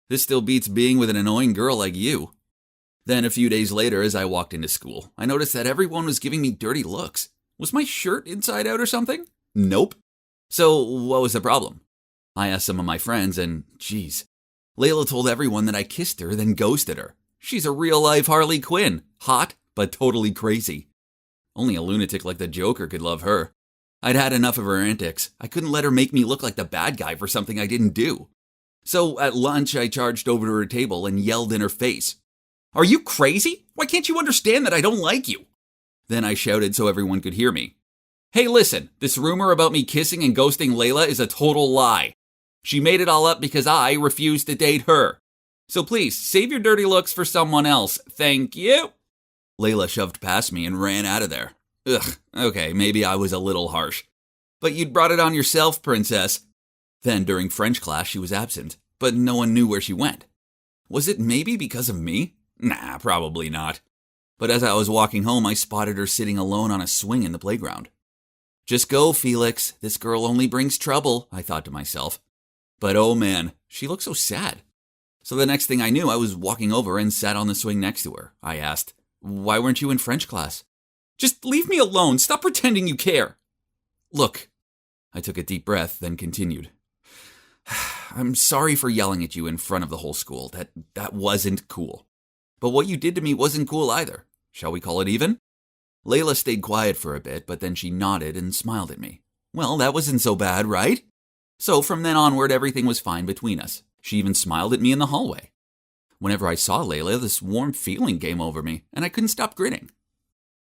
This still beats being with an annoying girl like you." Then a few days later, as I walked into school, I noticed that everyone was giving me dirty looks. Was my shirt inside out or something? Nope. So what was the problem? I asked some of my friends and, geez, Layla told everyone that I kissed her, then ghosted her. She's a real-life Harley Quinn. Hot, but totally crazy. Only a lunatic like the Joker could love her. I'd had enough of her antics. I couldn't let her make me look like the bad guy for something I didn't do. So at lunch, I charged over to her table and yelled in her face, "Are you crazy? Why can't you understand that I don't like you?" Then I shouted so everyone could hear me, "Hey, listen, this rumor about me kissing and ghosting Layla is a total lie. She made it all up because I refused to date her. So please, save your dirty looks for someone else. Thank you." Layla shoved past me and ran out of there. Ugh, okay, maybe I was a little harsh. But you'd brought it on yourself, princess. Then during French class, she was absent, but no one knew where she went. Was it maybe because of me? Nah, probably not. But as I was walking home, I spotted her sitting alone on a swing in the playground. Just go, Felix. This girl only brings trouble, I thought to myself. But oh man, she looked so sad. So the next thing I knew, I was walking over and sat on the swing next to her. I asked, "Why weren't you in French class?" "Just leave me alone. Stop pretending you care." "Look." I took a deep breath, then continued. "I'm sorry for yelling at you in front of the whole school. That wasn't cool. But what you did to me wasn't cool either. Shall we call it even?" Layla stayed quiet for a bit, but then she nodded and smiled at me. Well, that wasn't so bad, right? So from then onward, everything was fine between us. She even smiled at me in the hallway. Whenever I saw Layla, this warm feeling came over me, and I couldn't stop grinning.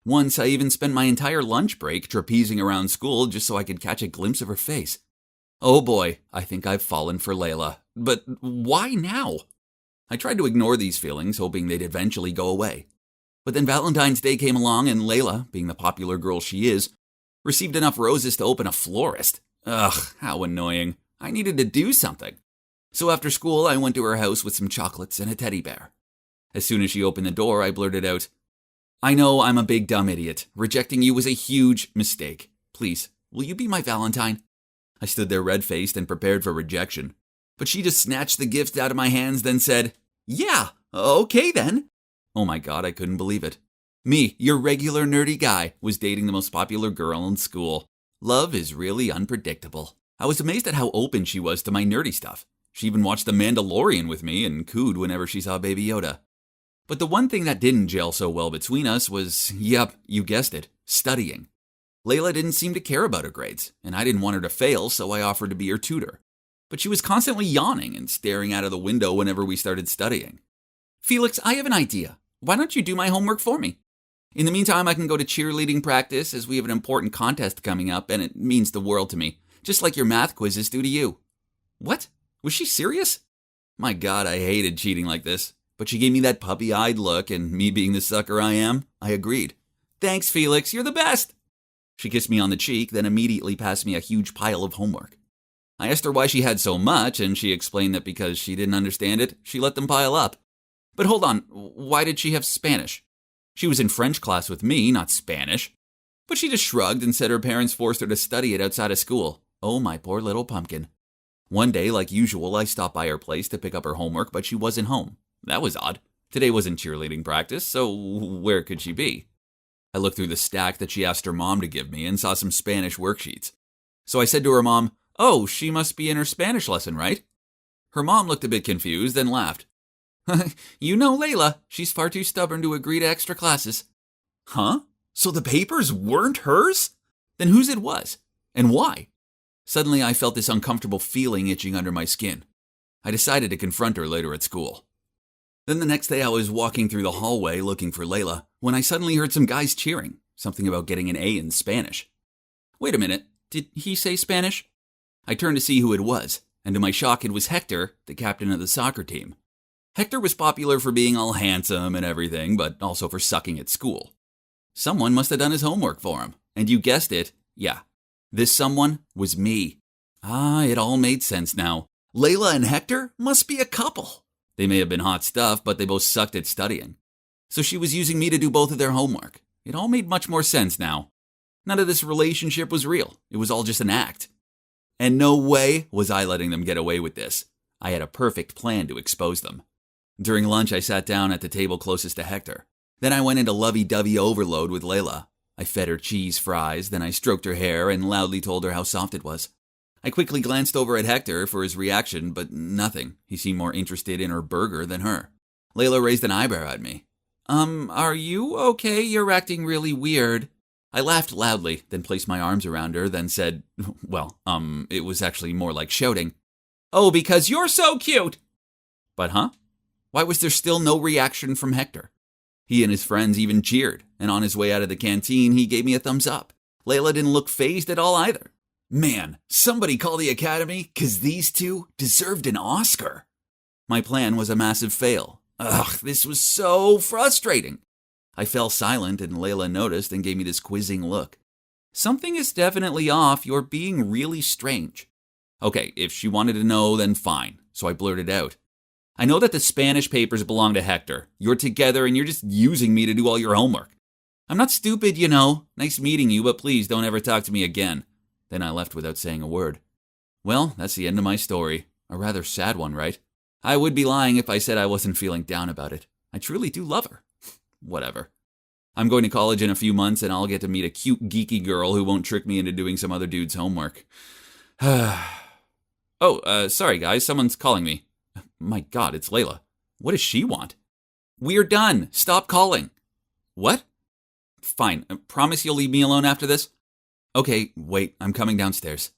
Once, I even spent my entire lunch break trapezing around school just so I could catch a glimpse of her face. Oh boy, I think I've fallen for Layla. But why now? I tried to ignore these feelings, hoping they'd eventually go away. But then Valentine's Day came along, and Layla, being the popular girl she is, received enough roses to open a florist. Ugh, how annoying. I needed to do something. So after school, I went to her house with some chocolates and a teddy bear. As soon as she opened the door, I blurted out, "I know I'm a big dumb idiot. Rejecting you was a huge mistake. Please, will you be my Valentine?" I stood there red-faced and prepared for rejection. But she just snatched the gift out of my hands, then said, "Yeah, okay then." Oh my God, I couldn't believe it. Me, your regular nerdy guy, was dating the most popular girl in school. Love is really unpredictable. I was amazed at how open she was to my nerdy stuff. She even watched The Mandalorian with me and cooed whenever she saw Baby Yoda. But the one thing that didn't gel so well between us was, yep, you guessed it, studying. Layla didn't seem to care about her grades, and I didn't want her to fail, so I offered to be her tutor. But she was constantly yawning and staring out of the window whenever we started studying. "Felix, I have an idea. Why don't you do my homework for me?" In the meantime, I can go to cheerleading practice as we have an important contest coming up, and it means the world to me, just like your math quizzes do to you. What? Was she serious? My God, I hated cheating like this. But she gave me that puppy-eyed look, and me being the sucker I am, I agreed. Thanks, Felix, you're the best! She kissed me on the cheek, then immediately passed me a huge pile of homework. I asked her why she had so much, and she explained that because she didn't understand it, she let them pile up. But hold on, why did she have Spanish? She was in French class with me, not Spanish. But she just shrugged and said her parents forced her to study it outside of school. Oh, my poor little pumpkin. One day, like usual, I stopped by her place to pick up her homework, but she wasn't home. That was odd. Today wasn't cheerleading practice, so where could she be? I looked through the stack that she asked her mom to give me and saw some Spanish worksheets. So I said to her mom, "Oh, she must be in her Spanish lesson, right?" Her mom looked a bit confused, then laughed. You know Layla, she's far too stubborn to agree to extra classes. Huh? So the papers weren't hers? Then whose it was? And why? Suddenly I felt this uncomfortable feeling itching under my skin. I decided to confront her later at school. Then the next day I was walking through the hallway looking for Layla when I suddenly heard some guys cheering, something about getting an A in Spanish. Wait a minute, did he say Spanish? I turned to see who it was, and to my shock it was Hector, the captain of the soccer team. Hector was popular for being all handsome and everything, but also for sucking at school. Someone must have done his homework for him, and you guessed it, yeah. This someone was me. Ah, it all made sense now. Layla and Hector must be a couple. They may have been hot stuff, but they both sucked at studying. So she was using me to do both of their homework. It all made much more sense now. None of this relationship was real. It was all just an act. And no way was I letting them get away with this. I had a perfect plan to expose them. During lunch, I sat down at the table closest to Hector. Then I went into lovey-dovey overload with Layla. I fed her cheese fries, then I stroked her hair and loudly told her how soft it was. I quickly glanced over at Hector for his reaction, but nothing. He seemed more interested in her burger than her. Layla raised an eyebrow at me. Are you okay? You're acting really weird. I laughed loudly, then placed my arms around her, then said, it was actually more like shouting. Oh, because you're so cute! But why was there still no reaction from Hector? He and his friends even cheered, and on his way out of the canteen, he gave me a thumbs up. Layla didn't look fazed at all either. Man, somebody call the academy, 'cause these two deserved an Oscar. My plan was a massive fail. Ugh, this was so frustrating. I fell silent, and Layla noticed and gave me this quizzing look. Something is definitely off. You're being really strange. Okay, if she wanted to know, then fine. So I blurted out. I know that the Spanish papers belong to Hector. You're together and you're just using me to do all your homework. I'm not stupid, you know. Nice meeting you, but please don't ever talk to me again. Then I left without saying a word. Well, that's the end of my story. A rather sad one, right? I would be lying if I said I wasn't feeling down about it. I truly do love her. Whatever. I'm going to college in a few months and I'll get to meet a cute, geeky girl who won't trick me into doing some other dude's homework. Sorry guys, someone's calling me. My God, it's Layla. What does she want? We're done. Stop calling. What? Fine. Promise you'll leave me alone after this? Okay, wait. I'm coming downstairs.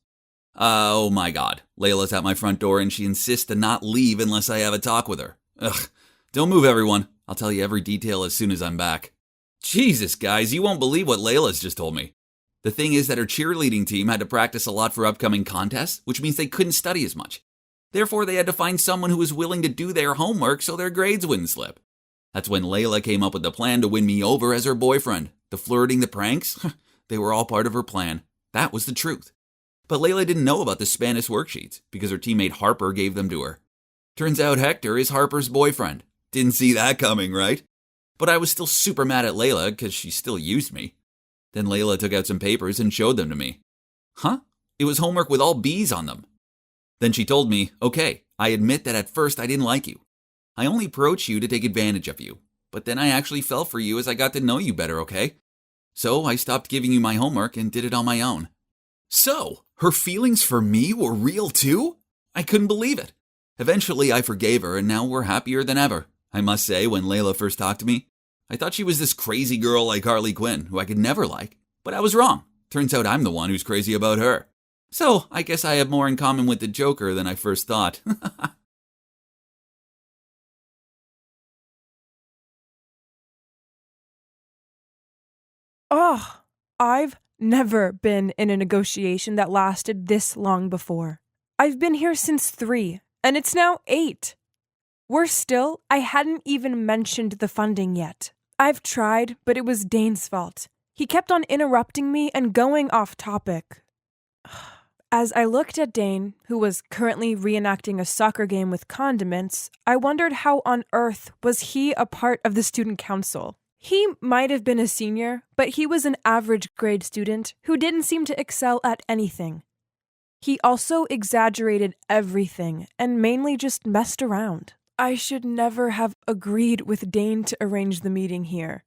Oh my God. Layla's at my front door and she insists to not leave unless I have a talk with her. Ugh. Don't move, everyone. I'll tell you every detail as soon as I'm back. Jesus, guys, you won't believe what Layla's just told me. The thing is that her cheerleading team had to practice a lot for upcoming contests, which means they couldn't study as much. Therefore, they had to find someone who was willing to do their homework so their grades wouldn't slip. That's when Layla came up with the plan to win me over as her boyfriend. The flirting, the pranks, they were all part of her plan. That was the truth. But Layla didn't know about the Spanish worksheets because her teammate Harper gave them to her. Turns out Hector is Harper's boyfriend. Didn't see that coming, right? But I was still super mad at Layla because she still used me. Then Layla took out some papers and showed them to me. It was homework with all B's on them. Then she told me, okay, I admit that at first I didn't like you. I only approached you to take advantage of you. But then I actually fell for you as I got to know you better, okay? So I stopped giving you my homework and did it on my own. So, her feelings for me were real too? I couldn't believe it. Eventually I forgave her and now we're happier than ever. I must say, when Layla first talked to me, I thought she was this crazy girl like Harley Quinn who I could never like. But I was wrong. Turns out I'm the one who's crazy about her. So, I guess I have more in common with the Joker than I first thought. Oh, I've never been in a negotiation that lasted this long before. I've been here since 3, and it's now 8. Worse still, I hadn't even mentioned the funding yet. I've tried, but it was Dane's fault. He kept on interrupting me and going off topic. As I looked at Dane, who was currently reenacting a soccer game with condiments, I wondered how on earth was he a part of the student council. He might have been a senior, but he was an average grade student who didn't seem to excel at anything. He also exaggerated everything and mainly just messed around. I should never have agreed with Dane to arrange the meeting here.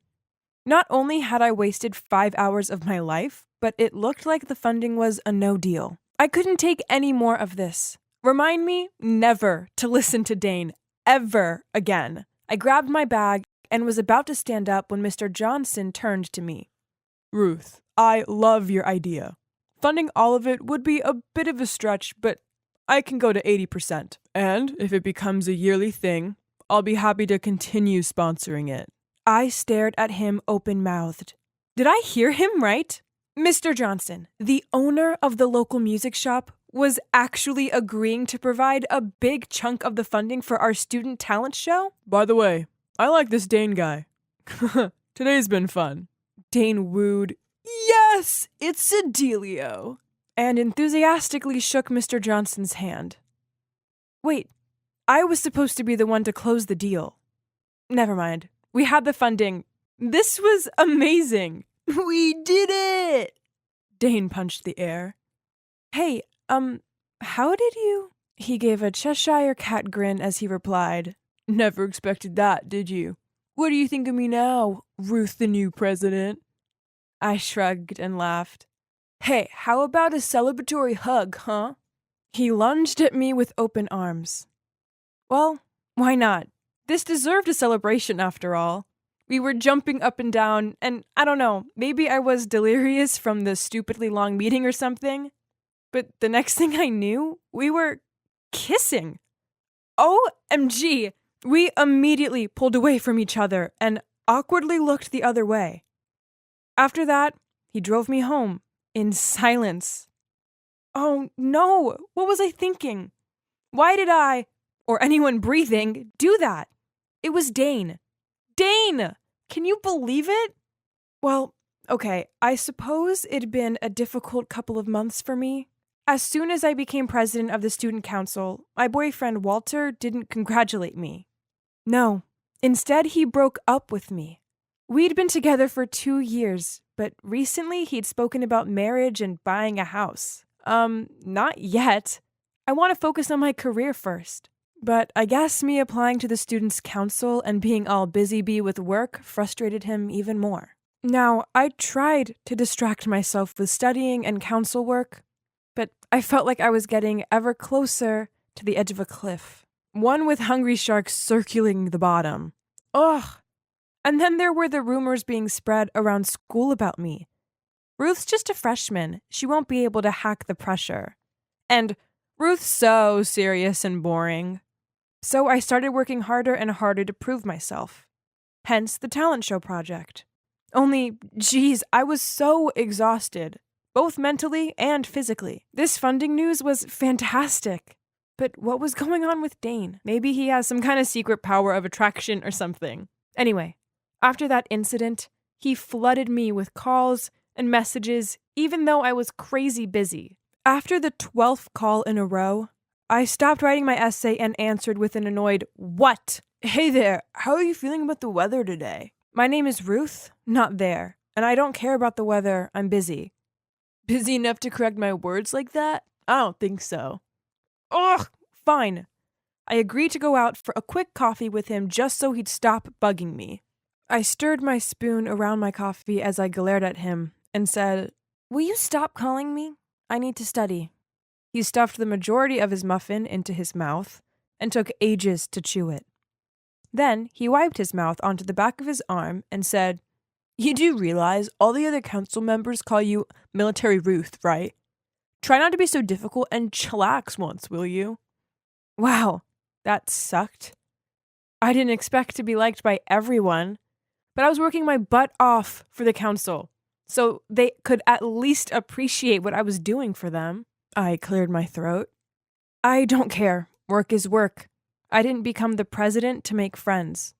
Not only had I wasted 5 hours of my life, but it looked like the funding was a no deal. I couldn't take any more of this. Remind me never to listen to Dane ever again. I grabbed my bag and was about to stand up when Mr. Johnson turned to me. Ruth, I love your idea. Funding all of it would be a bit of a stretch, but I can go to 80%. And if it becomes a yearly thing, I'll be happy to continue sponsoring it. I stared at him open-mouthed. Did I hear him right? Mr. Johnson, the owner of the local music shop, was actually agreeing to provide a big chunk of the funding for our student talent show? By the way, I like this Dane guy. Today's been fun. Dane wooed, "Yes, it's a dealio," and enthusiastically shook Mr. Johnson's hand. Wait, I was supposed to be the one to close the deal. Never mind. We had the funding. This was amazing. We did it! Dane punched the air. Hey, how did you? He gave a Cheshire cat grin as he replied, "Never expected that, did you? What do you think of me now, Ruth the new president?" I shrugged and laughed. Hey, how about a celebratory hug, huh? He lunged at me with open arms. Well, why not? This deserved a celebration after all. We were jumping up and down, and I don't know, maybe I was delirious from the stupidly long meeting or something. But the next thing I knew, we were kissing. OMG! We immediately pulled away from each other and awkwardly looked the other way. After that, he drove me home in silence. Oh no, what was I thinking? Why did I, or anyone breathing, do that? It was Dane. Dane! Can you believe it? Well, okay, I suppose it'd been a difficult couple of months for me. As soon as I became president of the student council, my boyfriend Walter didn't congratulate me. No, instead he broke up with me. We'd been together for 2 years, but recently he'd spoken about marriage and buying a house. Not yet. I want to focus on my career first. But I guess me applying to the Students' Council and being all busy bee with work frustrated him even more. Now, I tried to distract myself with studying and council work, but I felt like I was getting ever closer to the edge of a cliff, one with hungry sharks circling the bottom. Ugh! And then there were the rumors being spread around school about me. Ruth's just a freshman. She won't be able to hack the pressure. And Ruth's so serious and boring. So I started working harder and harder to prove myself. Hence the talent show project. Only, geez, I was so exhausted, both mentally and physically. This funding news was fantastic. But what was going on with Dane? Maybe he has some kind of secret power of attraction or something. Anyway, after that incident, he flooded me with calls and messages, even though I was crazy busy. After the 12th call in a row, I stopped writing my essay and answered with an annoyed, "What? Hey there, how are you feeling about the weather today? My name is Ruth, not there, and I don't care about the weather, I'm busy." Busy enough to correct my words like that? I don't think so. Ugh, fine. I agreed to go out for a quick coffee with him just so he'd stop bugging me. I stirred my spoon around my coffee as I glared at him and said, "Will you stop calling me? I need to study." He stuffed the majority of his muffin into his mouth and took ages to chew it. Then he wiped his mouth onto the back of his arm and said, "You do realize all the other council members call you Military Ruth, right? Try not to be so difficult and chillax once, will you?" Wow, that sucked. I didn't expect to be liked by everyone, but I was working my butt off for the council. so they could at least appreciate what I was doing for them. I cleared my throat. I don't care. Work is work. I didn't become the president to make friends.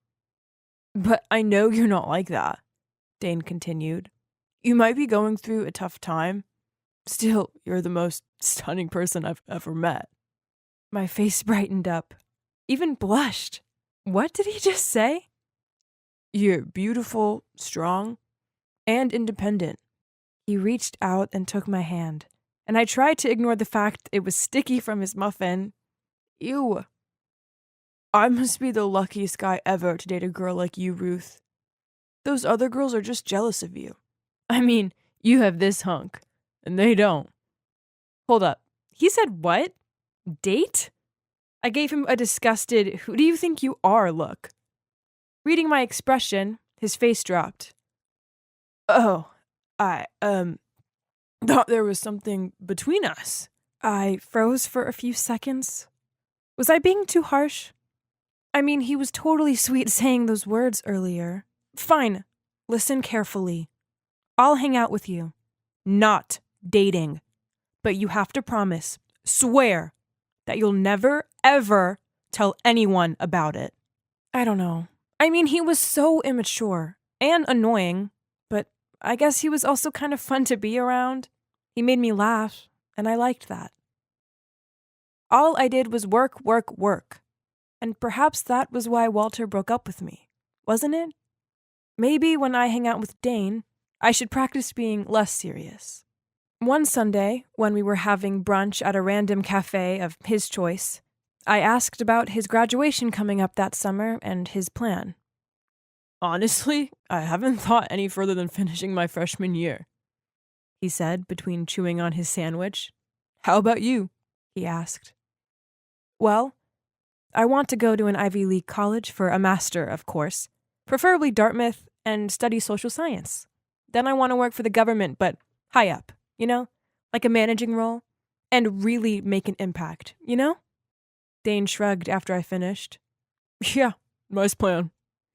But I know you're not like that, Dane continued. You might be going through a tough time. Still, you're the most stunning person I've ever met. My face brightened up, even blushed. What did he just say? You're beautiful, strong, and independent. He reached out and took my hand, and I tried to ignore the fact it was sticky from his muffin. Ew. I must be the luckiest guy ever to date a girl like you, Ruth. Those other girls are just jealous of you. I mean, you have this hunk, and they don't. Hold up. He said what? Date? I gave him a disgusted, who do you think you are look. Reading my expression, his face dropped. Oh, I, thought there was something between us. I froze for a few seconds. Was I being too harsh? I mean, he was totally sweet saying those words earlier. Fine. Listen carefully. I'll hang out with you. Not dating. But you have to promise, swear, that you'll never, ever tell anyone about it. I don't know. I mean, he was so immature and annoying, but I guess he was also kind of fun to be around. He made me laugh, and I liked that. All I did was work, work, work. And perhaps that was why Walter broke up with me, wasn't it? Maybe when I hang out with Dane, I should practice being less serious. One Sunday, when we were having brunch at a random cafe of his choice, I asked about his graduation coming up that summer and his plan. Honestly, I haven't thought any further than finishing my freshman year, he said between chewing on his sandwich. How about you? He asked. Well, I want to go to an Ivy League college for a master, of course, preferably Dartmouth, and study social science. Then I want to work for the government, but high up, you know, like a managing role, and really make an impact, you know? Dane shrugged after I finished. Yeah, nice plan.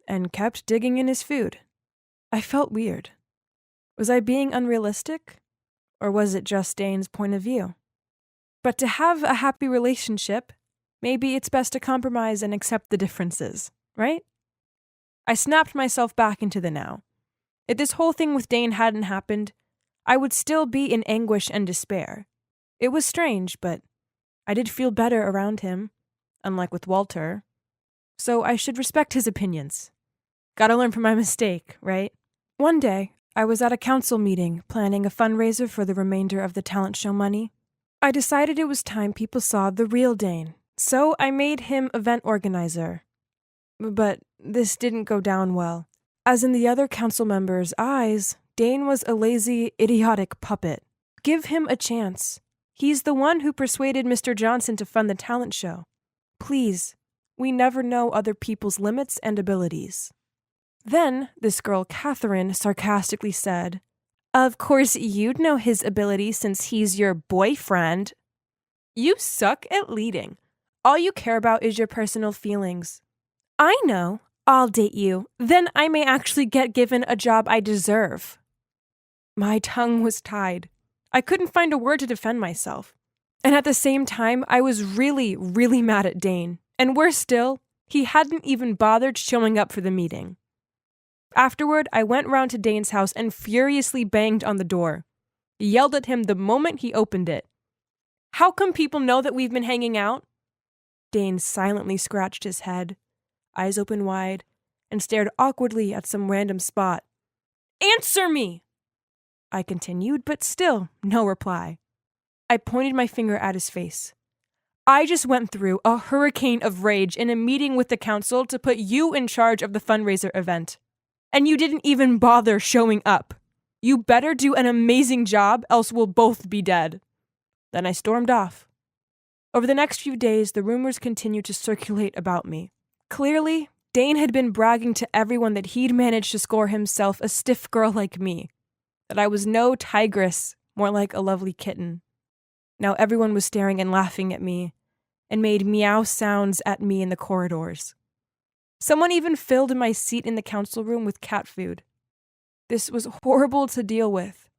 And kept digging in his food. I felt weird. Was I being unrealistic? Or was it just Dane's point of view? But to have a happy relationship, maybe it's best to compromise and accept the differences, right? I snapped myself back into the now. If this whole thing with Dane hadn't happened, I would still be in anguish and despair. It was strange, but I did feel better around him, unlike with Walter. So I should respect his opinions. Gotta learn from my mistake, right? One day, I was at a council meeting planning a fundraiser for the remainder of the talent show money. I decided it was time people saw the real Dane, so I made him event organizer. But this didn't go down well. As in the other council members' eyes, Dane was a lazy, idiotic puppet. Give him a chance. He's the one who persuaded Mr. Johnson to fund the talent show. Please, we never know other people's limits and abilities. Then, this girl Catherine sarcastically said, Of course you'd know his ability since he's your boyfriend. You suck at leading. All you care about is your personal feelings. I know. I'll date you. Then I may actually get given a job I deserve. My tongue was tied. I couldn't find a word to defend myself. And at the same time, I was really, really mad at Dane. And worse still, he hadn't even bothered showing up for the meeting. Afterward, I went round to Dane's house and furiously banged on the door. Yelled at him the moment he opened it. How come people know that we've been hanging out? Dane silently scratched his head, eyes open wide, and stared awkwardly at some random spot. Answer me! I continued, but still no reply. I pointed my finger at his face. I just went through a hurricane of rage in a meeting with the council to put you in charge of the fundraiser event. And you didn't even bother showing up. You better do an amazing job, else we'll both be dead. Then I stormed off. Over the next few days, the rumors continued to circulate about me. Clearly, Dane had been bragging to everyone that he'd managed to score himself a stiff girl like me. That I was no tigress, more like a lovely kitten. Now everyone was staring and laughing at me, and made meow sounds at me in the corridors. Someone even filled my seat in the council room with cat food. This was horrible to deal with.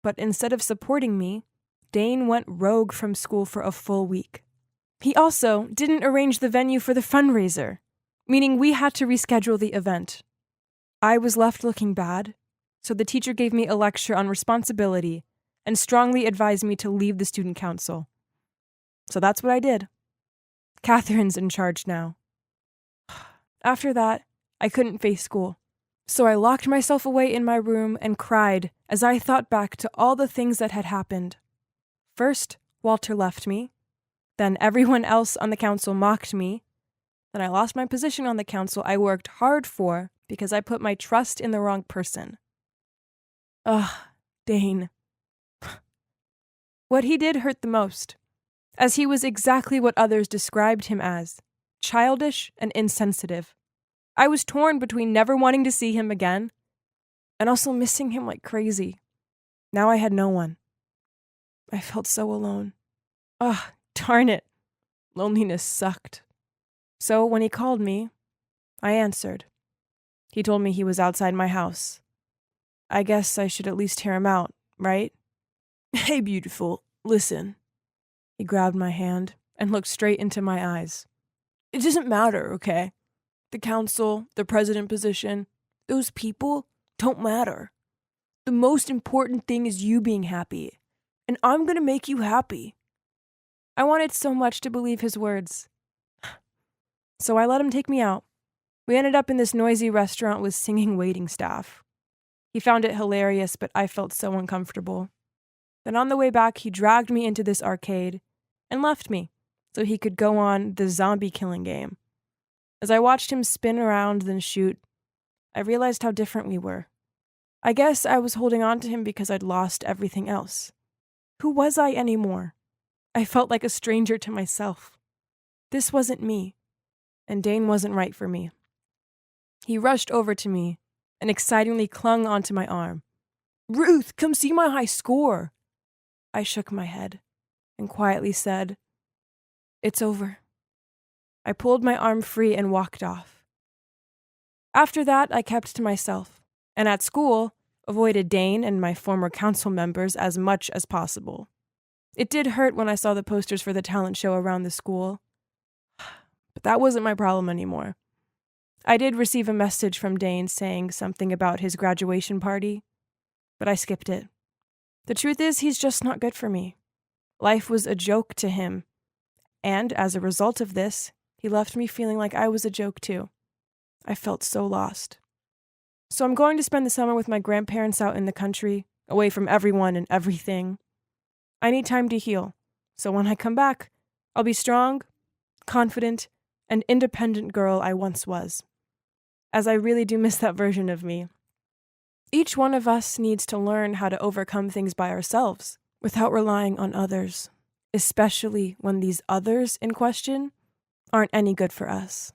But instead of supporting me, Dane went rogue from school for a full week. He also didn't arrange the venue for the fundraiser, meaning we had to reschedule the event. I was left looking bad, so the teacher gave me a lecture on responsibility and strongly advised me to leave the student council. So that's what I did. Catherine's in charge now. After that, I couldn't face school, so I locked myself away in my room and cried as I thought back to all the things that had happened. First, Walter left me. Then everyone else on the council mocked me. Then I lost my position on the council I worked hard for because I put my trust in the wrong person. Ugh, Dane. What he did hurt the most, as he was exactly what others described him as, childish and insensitive. I was torn between never wanting to see him again and also missing him like crazy. Now I had no one. I felt so alone. Ugh, darn it. Loneliness sucked. So when he called me, I answered. He told me he was outside my house. I guess I should at least hear him out, right? Hey, beautiful, listen. He grabbed my hand and looked straight into my eyes. It doesn't matter, okay? The council, the president position, those people don't matter. The most important thing is you being happy, and I'm gonna make you happy. I wanted so much to believe his words. So I let him take me out. We ended up in this noisy restaurant with singing waiting staff. He found it hilarious, but I felt so uncomfortable. Then on the way back, he dragged me into this arcade and left me so he could go on the zombie killing game. As I watched him spin around then shoot, I realized how different we were. I guess I was holding on to him because I'd lost everything else. Who was I anymore? I felt like a stranger to myself. This wasn't me, and Dane wasn't right for me. He rushed over to me and excitingly clung onto my arm. Ruth, come see my high score. I shook my head and quietly said, It's over. I pulled my arm free and walked off. After that, I kept to myself, and at school, avoided Dane and my former council members as much as possible. It did hurt when I saw the posters for the talent show around the school, but that wasn't my problem anymore. I did receive a message from Dane saying something about his graduation party, but I skipped it. The truth is, he's just not good for me. Life was a joke to him, and as a result of this, he left me feeling like I was a joke too. I felt so lost. So I'm going to spend the summer with my grandparents out in the country, away from everyone and everything. I need time to heal, so when I come back, I'll be strong, confident, and independent girl I once was. As I really do miss that version of me. Each one of us needs to learn how to overcome things by ourselves, without relying on others, especially when these others in question aren't any good for us.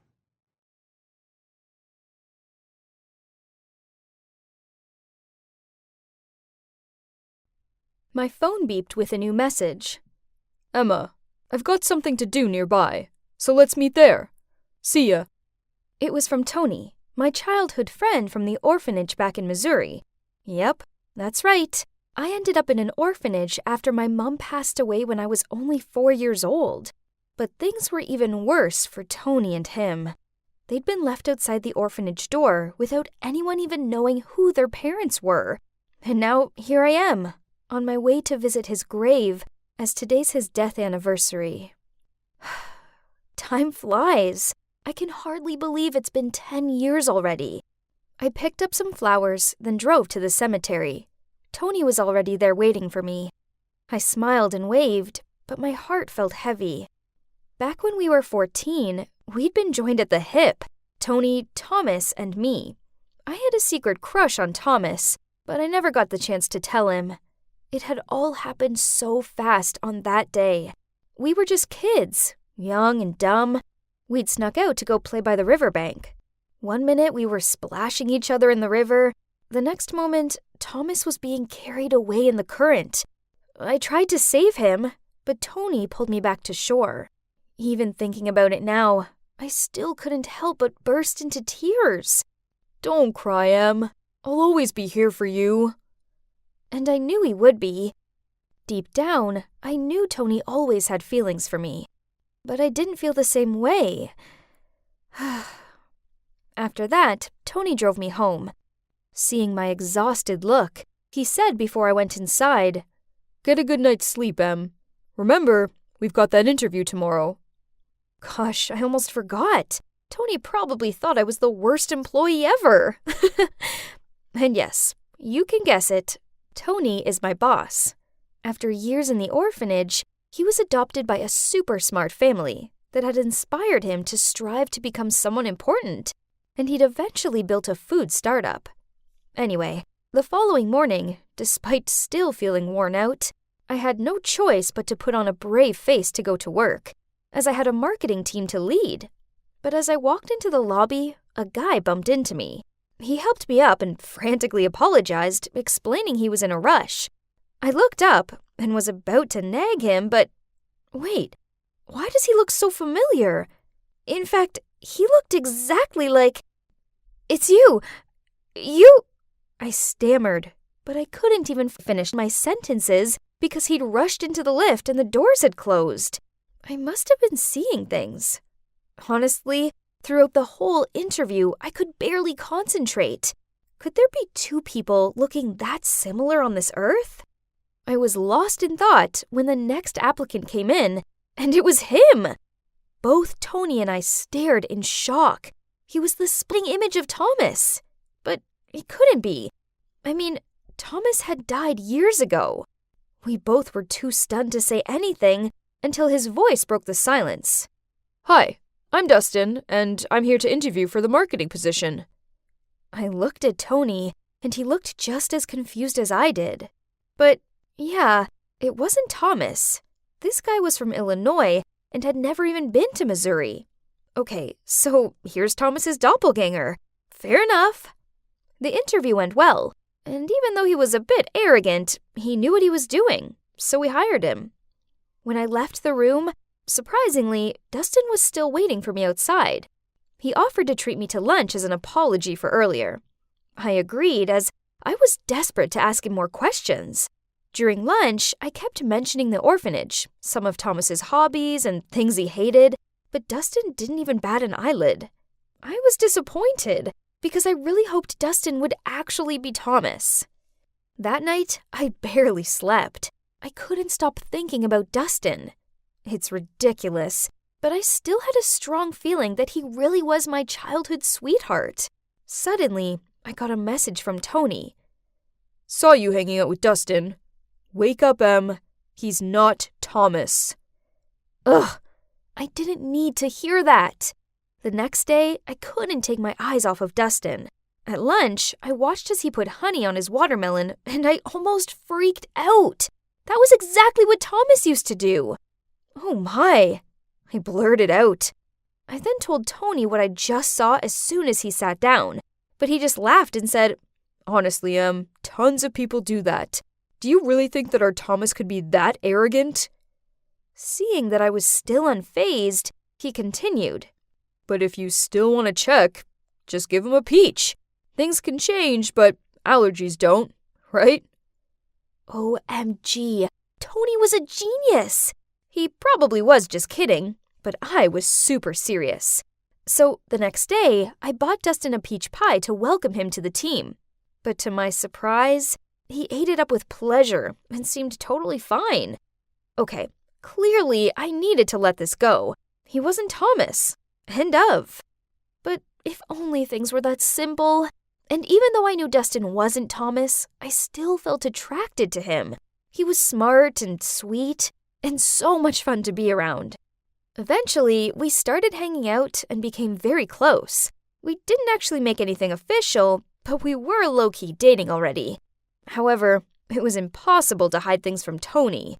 My phone beeped with a new message. Emma, I've got something to do nearby, so let's meet there. See ya. It was from Tony, my childhood friend from the orphanage back in Missouri. Yep, that's right. I ended up in an orphanage after my mom passed away when I was only 4 years old. But things were even worse for Tony and him. They'd been left outside the orphanage door without anyone even knowing who their parents were. And now here I am, on my way to visit his grave, as today's his death anniversary. Time flies. I can hardly believe it's been 10 years already. I picked up some flowers, then drove to the cemetery. Tony was already there waiting for me. I smiled and waved, but my heart felt heavy. Back when we were 14, we'd been joined at the hip, Tony, Thomas, and me. I had a secret crush on Thomas, but I never got the chance to tell him. It had all happened so fast on that day. We were just kids, young and dumb. We'd snuck out to go play by the riverbank. One minute we were splashing each other in the river. The next moment, Thomas was being carried away in the current. I tried to save him, but Tony pulled me back to shore. Even thinking about it now, I still couldn't help but burst into tears. Don't cry, Em. I'll always be here for you. And I knew he would be. Deep down, I knew Tony always had feelings for me. But I didn't feel the same way. After that, Tony drove me home. Seeing my exhausted look, he said before I went inside, Get a good night's sleep, Em. Remember, we've got that interview tomorrow. Gosh, I almost forgot. Tony probably thought I was the worst employee ever. And yes, you can guess it. Tony is my boss. After years in the orphanage, he was adopted by a super smart family that had inspired him to strive to become someone important, and he'd eventually built a food startup. Anyway, the following morning, despite still feeling worn out, I had no choice but to put on a brave face to go to work, as I had a marketing team to lead. But as I walked into the lobby, a guy bumped into me. He helped me up and frantically apologized, explaining he was in a rush. I looked up and was about to nag him, but wait, why does he look so familiar? In fact, he looked exactly like... It's you! You... I stammered, but I couldn't even finish my sentences because he'd rushed into the lift and the doors had closed. I must have been seeing things. Honestly, throughout the whole interview, I could barely concentrate. Could there be two people looking that similar on this earth? I was lost in thought when the next applicant came in, and it was him! Both Tony and I stared in shock. He was the spitting image of Thomas. But he couldn't be. I mean, Thomas had died years ago. We both were too stunned to say anything until his voice broke the silence. Hi, I'm Dustin, and I'm here to interview for the marketing position. I looked at Tony, and he looked just as confused as I did. But, yeah, it wasn't Thomas. This guy was from Illinois and had never even been to Missouri. Okay, so here's Thomas's doppelganger. Fair enough. The interview went well, and even though he was a bit arrogant, he knew what he was doing, so we hired him. When I left the room, surprisingly, Dustin was still waiting for me outside. He offered to treat me to lunch as an apology for earlier. I agreed, as I was desperate to ask him more questions. During lunch, I kept mentioning the orphanage, some of Thomas's hobbies and things he hated, but Dustin didn't even bat an eyelid. I was disappointed, because I really hoped Dustin would actually be Thomas. That night, I barely slept. I couldn't stop thinking about Dustin. It's ridiculous, but I still had a strong feeling that he really was my childhood sweetheart. Suddenly, I got a message from Tony. Saw you hanging out with Dustin. Wake up, Em. He's not Thomas. Ugh, I didn't need to hear that. The next day, I couldn't take my eyes off of Dustin. At lunch, I watched as he put honey on his watermelon, and I almost freaked out. That was exactly what Thomas used to do. Oh my, I blurted out. I then told Tony what I just saw as soon as he sat down, but he just laughed and said, Honestly, Em, tons of people do that. Do you really think that our Thomas could be that arrogant? Seeing that I was still unfazed, he continued. But if you still want to check, just give him a peach. Things can change, but allergies don't, right? OMG, Tony was a genius. He probably was just kidding, but I was super serious. So the next day, I bought Dustin a peach pie to welcome him to the team. But to my surprise, he ate it up with pleasure and seemed totally fine. Okay, clearly I needed to let this go. He wasn't Thomas. End of. But if only things were that simple. And even though I knew Dustin wasn't Thomas, I still felt attracted to him. He was smart and sweet, and so much fun to be around. Eventually, we started hanging out and became very close. We didn't actually make anything official, but we were low-key dating already. However, it was impossible to hide things from Tony.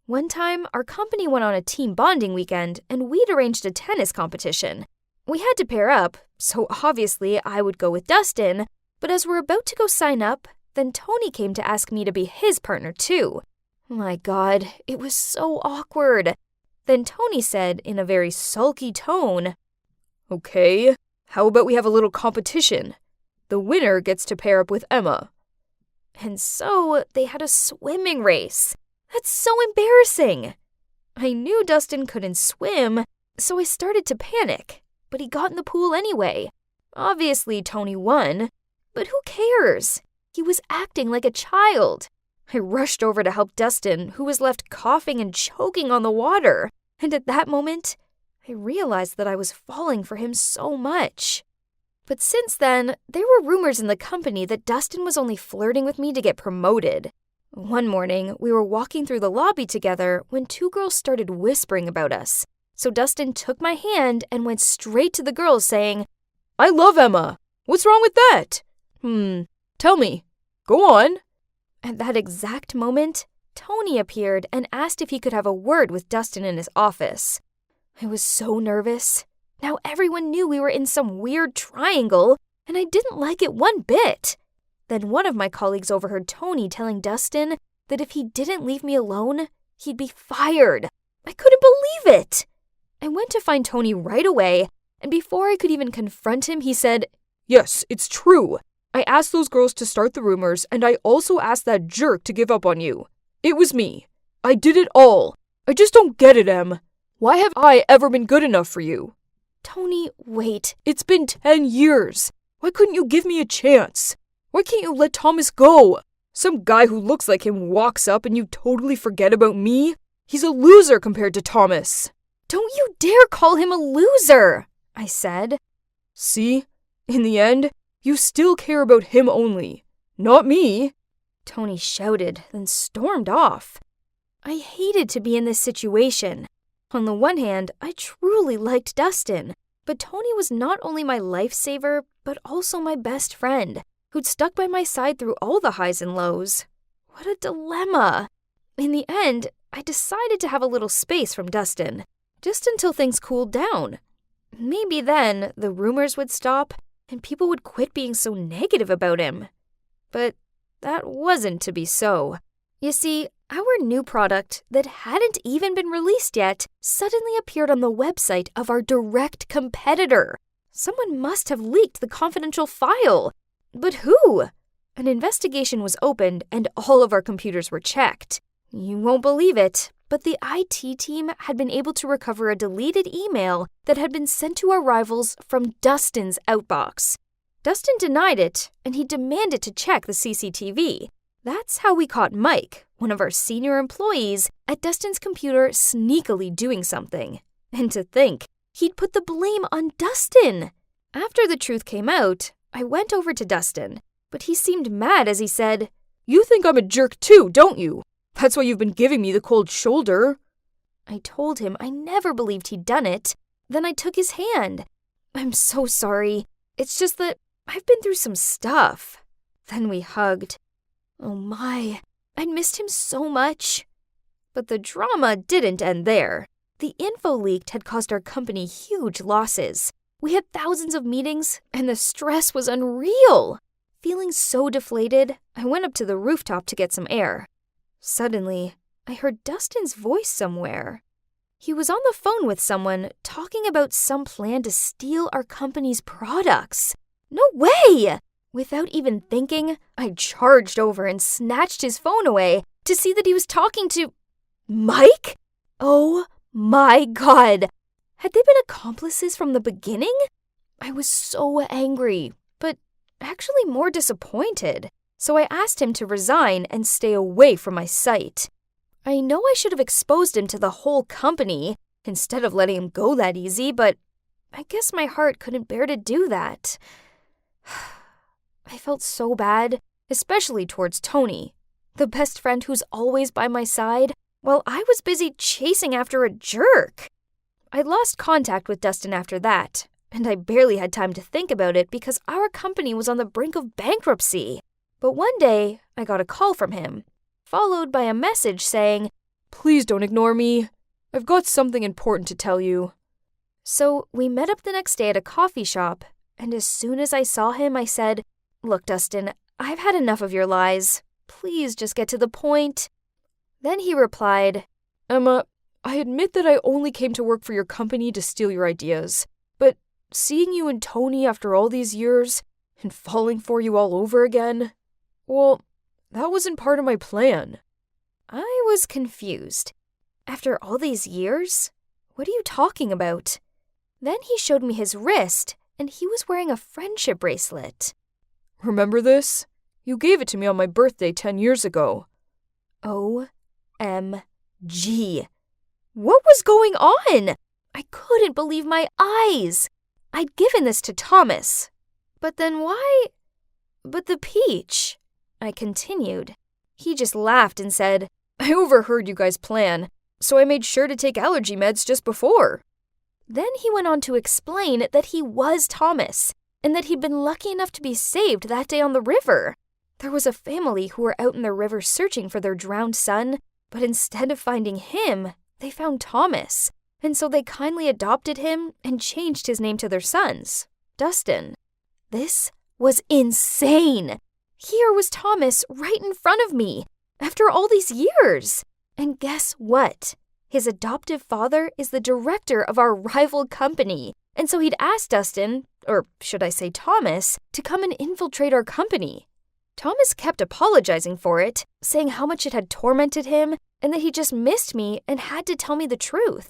One time, our company went on a team bonding weekend, and we'd arranged a tennis competition. We had to pair up, so obviously I would go with Dustin, but as we're about to go sign up, then Tony came to ask me to be his partner too. My God, it was so awkward. Then Tony said in a very sulky tone, Okay, how about we have a little competition? The winner gets to pair up with Emma. And so they had a swimming race. That's so embarrassing. I knew Dustin couldn't swim, so I started to panic, but he got in the pool anyway. Obviously, Tony won, but who cares? He was acting like a child. I rushed over to help Dustin, who was left coughing and choking on the water, and at that moment, I realized that I was falling for him so much. But since then, there were rumors in the company that Dustin was only flirting with me to get promoted. One morning, we were walking through the lobby together when two girls started whispering about us. So Dustin took my hand and went straight to the girls saying, I love Emma. What's wrong with that? Tell me. Go on. At that exact moment, Tony appeared and asked if he could have a word with Dustin in his office. I was so nervous. Now everyone knew we were in some weird triangle, and I didn't like it one bit. Then one of my colleagues overheard Tony telling Dustin that if he didn't leave me alone, he'd be fired. I couldn't believe it. I went to find Tony right away, and before I could even confront him, he said, Yes, it's true. I asked those girls to start the rumors, and I also asked that jerk to give up on you. It was me. I did it all. I just don't get it, Em. Why have I ever been good enough for you? Tony, wait. It's been 10 years. Why couldn't you give me a chance? Why can't you let Thomas go? Some guy who looks like him walks up and you totally forget about me? He's a loser compared to Thomas. Don't you dare call him a loser, I said. See? In the end, you still care about him only, not me. Tony shouted, then stormed off. I hated to be in this situation. On the one hand, I truly liked Dustin, but Tony was not only my lifesaver, but also my best friend, who'd stuck by my side through all the highs and lows. What a dilemma. In the end, I decided to have a little space from Dustin, just until things cooled down. Maybe then the rumors would stop and people would quit being so negative about him. But that wasn't to be so. You see, our new product that hadn't even been released yet suddenly appeared on the website of our direct competitor. Someone must have leaked the confidential file. But who? An investigation was opened and all of our computers were checked. You won't believe it, but the IT team had been able to recover a deleted email that had been sent to our rivals from Dustin's outbox. Dustin denied it, and he demanded to check the CCTV. That's how we caught Mike, one of our senior employees, at Dustin's computer sneakily doing something. And to think, he'd put the blame on Dustin. After the truth came out, I went over to Dustin, but he seemed mad as he said, You think I'm a jerk too, don't you? That's why you've been giving me the cold shoulder. I told him I never believed he'd done it. Then I took his hand. I'm so sorry. It's just that I've been through some stuff. Then we hugged. Oh my, I'd missed him so much. But the drama didn't end there. The info leaked had caused our company huge losses. We had thousands of meetings, and the stress was unreal. Feeling so deflated, I went up to the rooftop to get some air. Suddenly, I heard Dustin's voice somewhere. He was on the phone with someone talking about some plan to steal our company's products. No way! Without even thinking, I charged over and snatched his phone away to see that he was talking to Mike? Oh my God! Had they been accomplices from the beginning? I was so angry, but actually more disappointed. So I asked him to resign and stay away from my sight. I know I should have exposed him to the whole company instead of letting him go that easy, but I guess my heart couldn't bear to do that. I felt so bad, especially towards Tony, the best friend who's always by my side, while I was busy chasing after a jerk. I lost contact with Dustin after that, and I barely had time to think about it because our company was on the brink of bankruptcy. But one day, I got a call from him, followed by a message saying, Please don't ignore me. I've got something important to tell you. So we met up the next day at a coffee shop, and as soon as I saw him, I said, Look, Dustin, I've had enough of your lies. Please just get to the point. Then he replied, Emma, I admit that I only came to work for your company to steal your ideas. But seeing you and Tony after all these years, And falling for you all over again? Well, that wasn't part of my plan. I was confused. After all these years? What are you talking about? Then he showed me his wrist, and he was wearing a friendship bracelet. Remember this? You gave it to me on my birthday 10 years ago. OMG. What was going on? I couldn't believe my eyes. I'd given this to Thomas. But then why? But the peach. I continued. He just laughed and said, I overheard you guys' plan, so I made sure to take allergy meds just before. Then he went on to explain that he was Thomas, and that he'd been lucky enough to be saved that day on the river. There was a family who were out in the river searching for their drowned son, but instead of finding him, they found Thomas, and so they kindly adopted him and changed his name to their son's, Dustin. This was insane. Here was Thomas right in front of me, after all these years. And guess what? His adoptive father is the director of our rival company, and so he'd asked Dustin, or should I say Thomas, to come and infiltrate our company. Thomas kept apologizing for it, saying how much it had tormented him, and that he just missed me and had to tell me the truth.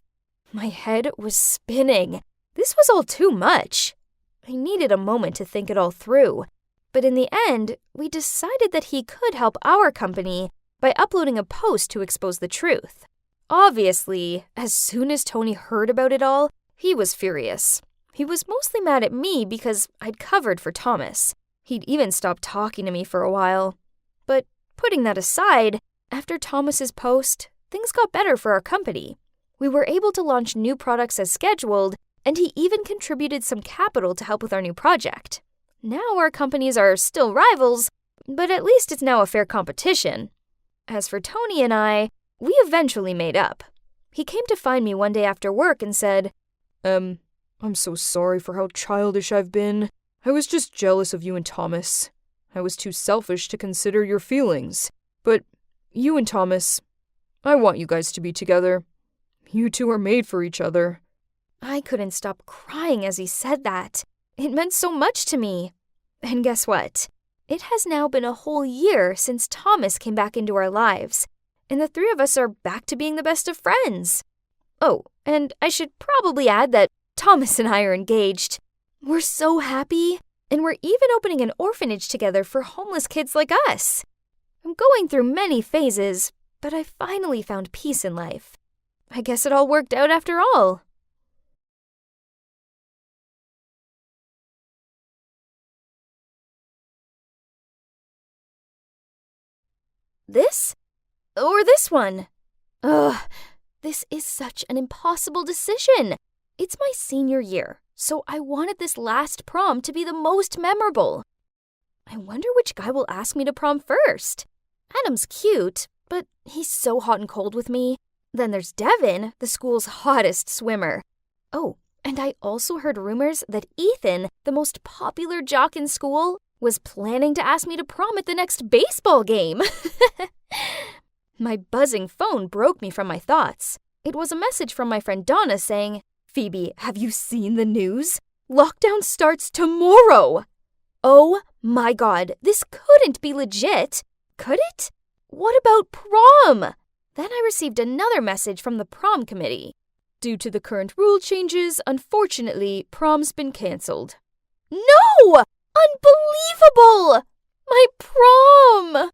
My head was spinning. This was all too much. I needed a moment to think it all through. But in the end, we decided that he could help our company by uploading a post to expose the truth. Obviously, as soon as Tony heard about it all, he was furious. He was mostly mad at me because I'd covered for Thomas. He'd even stopped talking to me for a while. But putting that aside, after Thomas's post, things got better for our company. We were able to launch new products as scheduled, and he even contributed some capital to help with our new project. Now our companies are still rivals, but at least it's now a fair competition. As for Tony and I, we eventually made up. He came to find me one day after work and said, I'm so sorry for how childish I've been. I was just jealous of you and Thomas. I was too selfish to consider your feelings. But you and Thomas, I want you guys to be together. You two are made for each other. I couldn't stop crying as he said that. It meant so much to me. And guess what? It has now been a whole year since Thomas came back into our lives, and the three of us are back to being the best of friends. Oh, and I should probably add that Thomas and I are engaged. We're so happy, and we're even opening an orphanage together for homeless kids like us. I'm going through many phases, but I finally found peace in life. I guess it all worked out after all. This? Or this one? Ugh, this is such an impossible decision. It's my senior year, so I wanted this last prom to be the most memorable. I wonder which guy will ask me to prom first. Adam's cute, but he's so hot and cold with me. Then there's Devin, the school's hottest swimmer. Oh, and I also heard rumors that Ethan, the most popular jock in school, was planning to ask me to prom at the next baseball game. My buzzing phone broke me from my thoughts. It was a message from my friend Donna saying, "Phoebe, have you seen the news? Lockdown starts tomorrow." Oh my God, this couldn't be legit. Could it? What about prom? Then I received another message from the prom committee. Due to the current rule changes, unfortunately, prom's been cancelled. No! Unbelievable! My prom!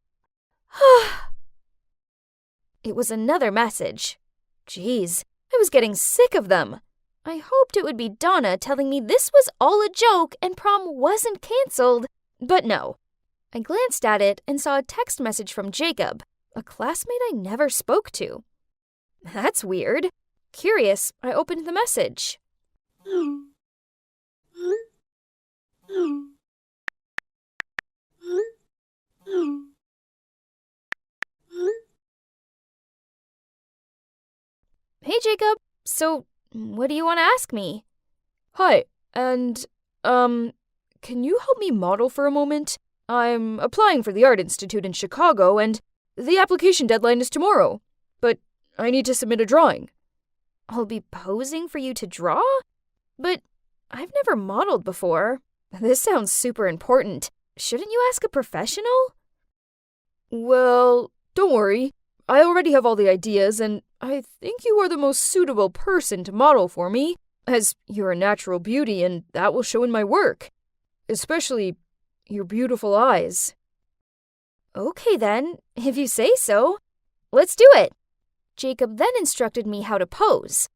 It was another message. Geez, I was getting sick of them. I hoped it would be Donna telling me this was all a joke and prom wasn't cancelled, but no. I glanced at it and saw a text message from Jacob, a classmate I never spoke to. That's weird. Curious, I opened the message. Hey, Jacob. So, what do you want to ask me? Hi, and, can you help me model for a moment? I'm applying for the Art Institute in Chicago, and the application deadline is tomorrow. But I need to submit a drawing. I'll be posing for you to draw? But I've never modeled before. This sounds super important. Shouldn't you ask a professional? Well, don't worry. I already have all the ideas, and I think you are the most suitable person to model for me, as you're a natural beauty, and that will show in my work. Especially your beautiful eyes. Okay then, if you say so. Let's do it. Jacob then instructed me how to pose.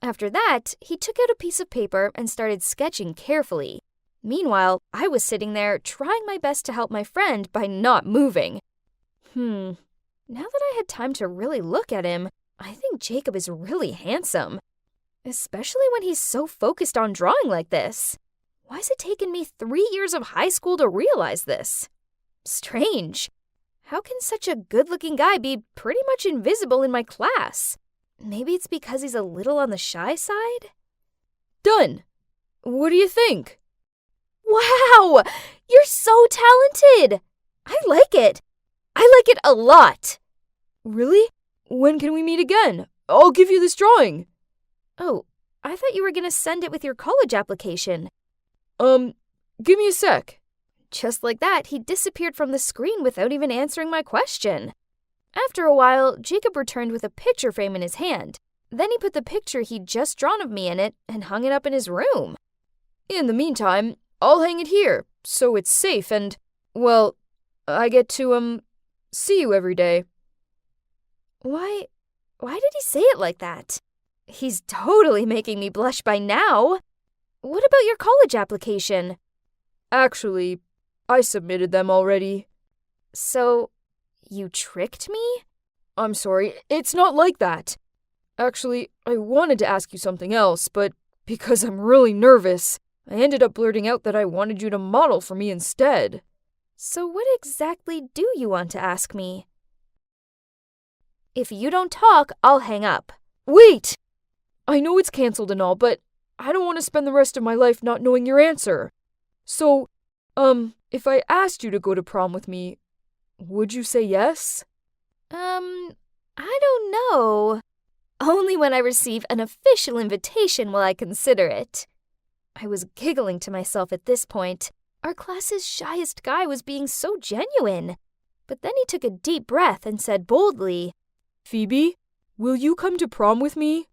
After that, he took out a piece of paper and started sketching carefully. Meanwhile, I was sitting there trying my best to help my friend by not moving. Now that I had time to really look at him, I think Jacob is really handsome. Especially when he's so focused on drawing like this. Why has it taken me 3 years of high school to realize this? Strange. How can such a good-looking guy be pretty much invisible in my class? Maybe it's because he's a little on the shy side? Done! What do you think? Wow! You're so talented! I like it. I like it a lot. Really? When can we meet again? I'll give you this drawing. Oh, I thought you were going to send it with your college application. Give me a sec. Just like that, he disappeared from the screen without even answering my question. After a while, Jacob returned with a picture frame in his hand. Then he put the picture he'd just drawn of me in it and hung it up in his room. In the meantime, I'll hang it here, so it's safe and, well, I get to, see you every day. Why did he say it like that? He's totally making me blush by now. What about your college application? Actually, I submitted them already. So, you tricked me? I'm sorry, it's not like that. Actually, I wanted to ask you something else, but because I'm really nervous, I ended up blurting out that I wanted you to model for me instead. So what exactly do you want to ask me? If you don't talk, I'll hang up. Wait! I know it's canceled and all, but I don't want to spend the rest of my life not knowing your answer. So, if I asked you to go to prom with me, would you say yes? I don't know. Only when I receive an official invitation will I consider it. I was giggling to myself at this point. Our class's shyest guy was being so genuine. But then he took a deep breath and said boldly, Phoebe, will you come to prom with me?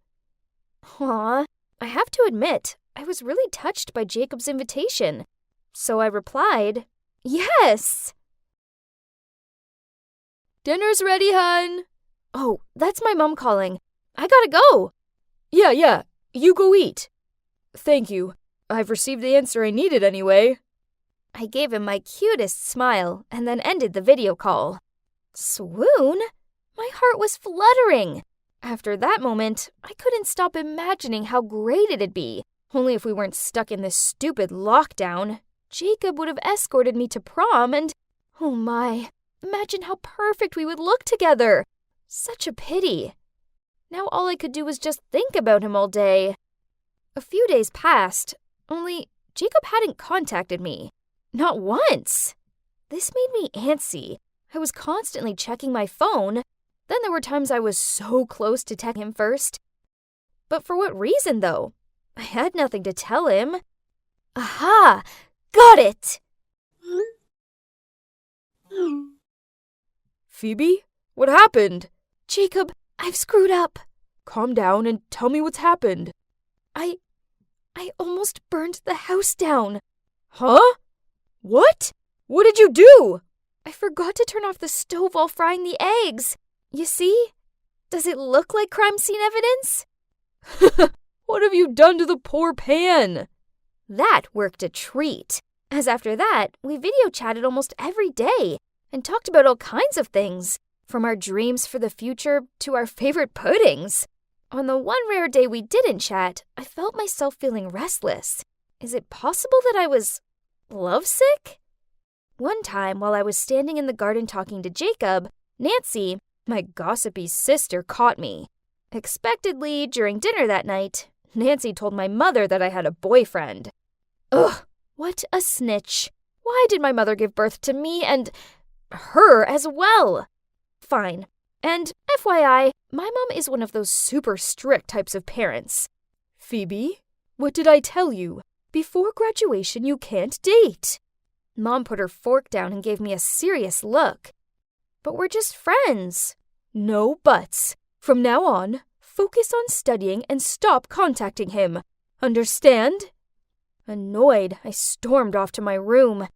Aw, I have to admit, I was really touched by Jacob's invitation. So I replied, yes! Dinner's ready, hun. Oh, that's my mom calling. I gotta go. Yeah, you go eat. Thank you. I've received the answer I needed anyway. I gave him my cutest smile and then ended the video call. Swoon? My heart was fluttering. After that moment, I couldn't stop imagining how great it'd be. Only if we weren't stuck in this stupid lockdown. Jacob would have escorted me to prom and, oh my, imagine how perfect we would look together. Such a pity. Now all I could do was just think about him all day. A few days passed, only Jacob hadn't contacted me. Not once. This made me antsy. I was constantly checking my phone. Then there were times I was so close to texting him first. But for what reason, though? I had nothing to tell him. Aha! Got it! Phoebe? What happened? Jacob, I've screwed up. Calm down and tell me what's happened. I almost burned the house down. Huh? What? What did you do? I forgot to turn off the stove while frying the eggs. You see? Does it look like crime scene evidence? What have you done to the poor pan? That worked a treat, as after that, we video chatted almost every day and talked about all kinds of things, from our dreams for the future to our favorite puddings. On the one rare day we didn't chat, I felt myself feeling restless. Is it possible that I was lovesick? One time, while I was standing in the garden talking to Jacob, Nancy, my gossipy sister, caught me. Expectedly, during dinner that night, Nancy told my mother that I had a boyfriend. Ugh, what a snitch. Why did my mother give birth to me and her as well? Fine. And FYI, my mom is one of those super strict types of parents. Phoebe, what did I tell you? Before graduation, you can't date. Mom put her fork down and gave me a serious look. But we're just friends. No buts. From now on, focus on studying and stop contacting him. Understand? Annoyed, I stormed off to my room.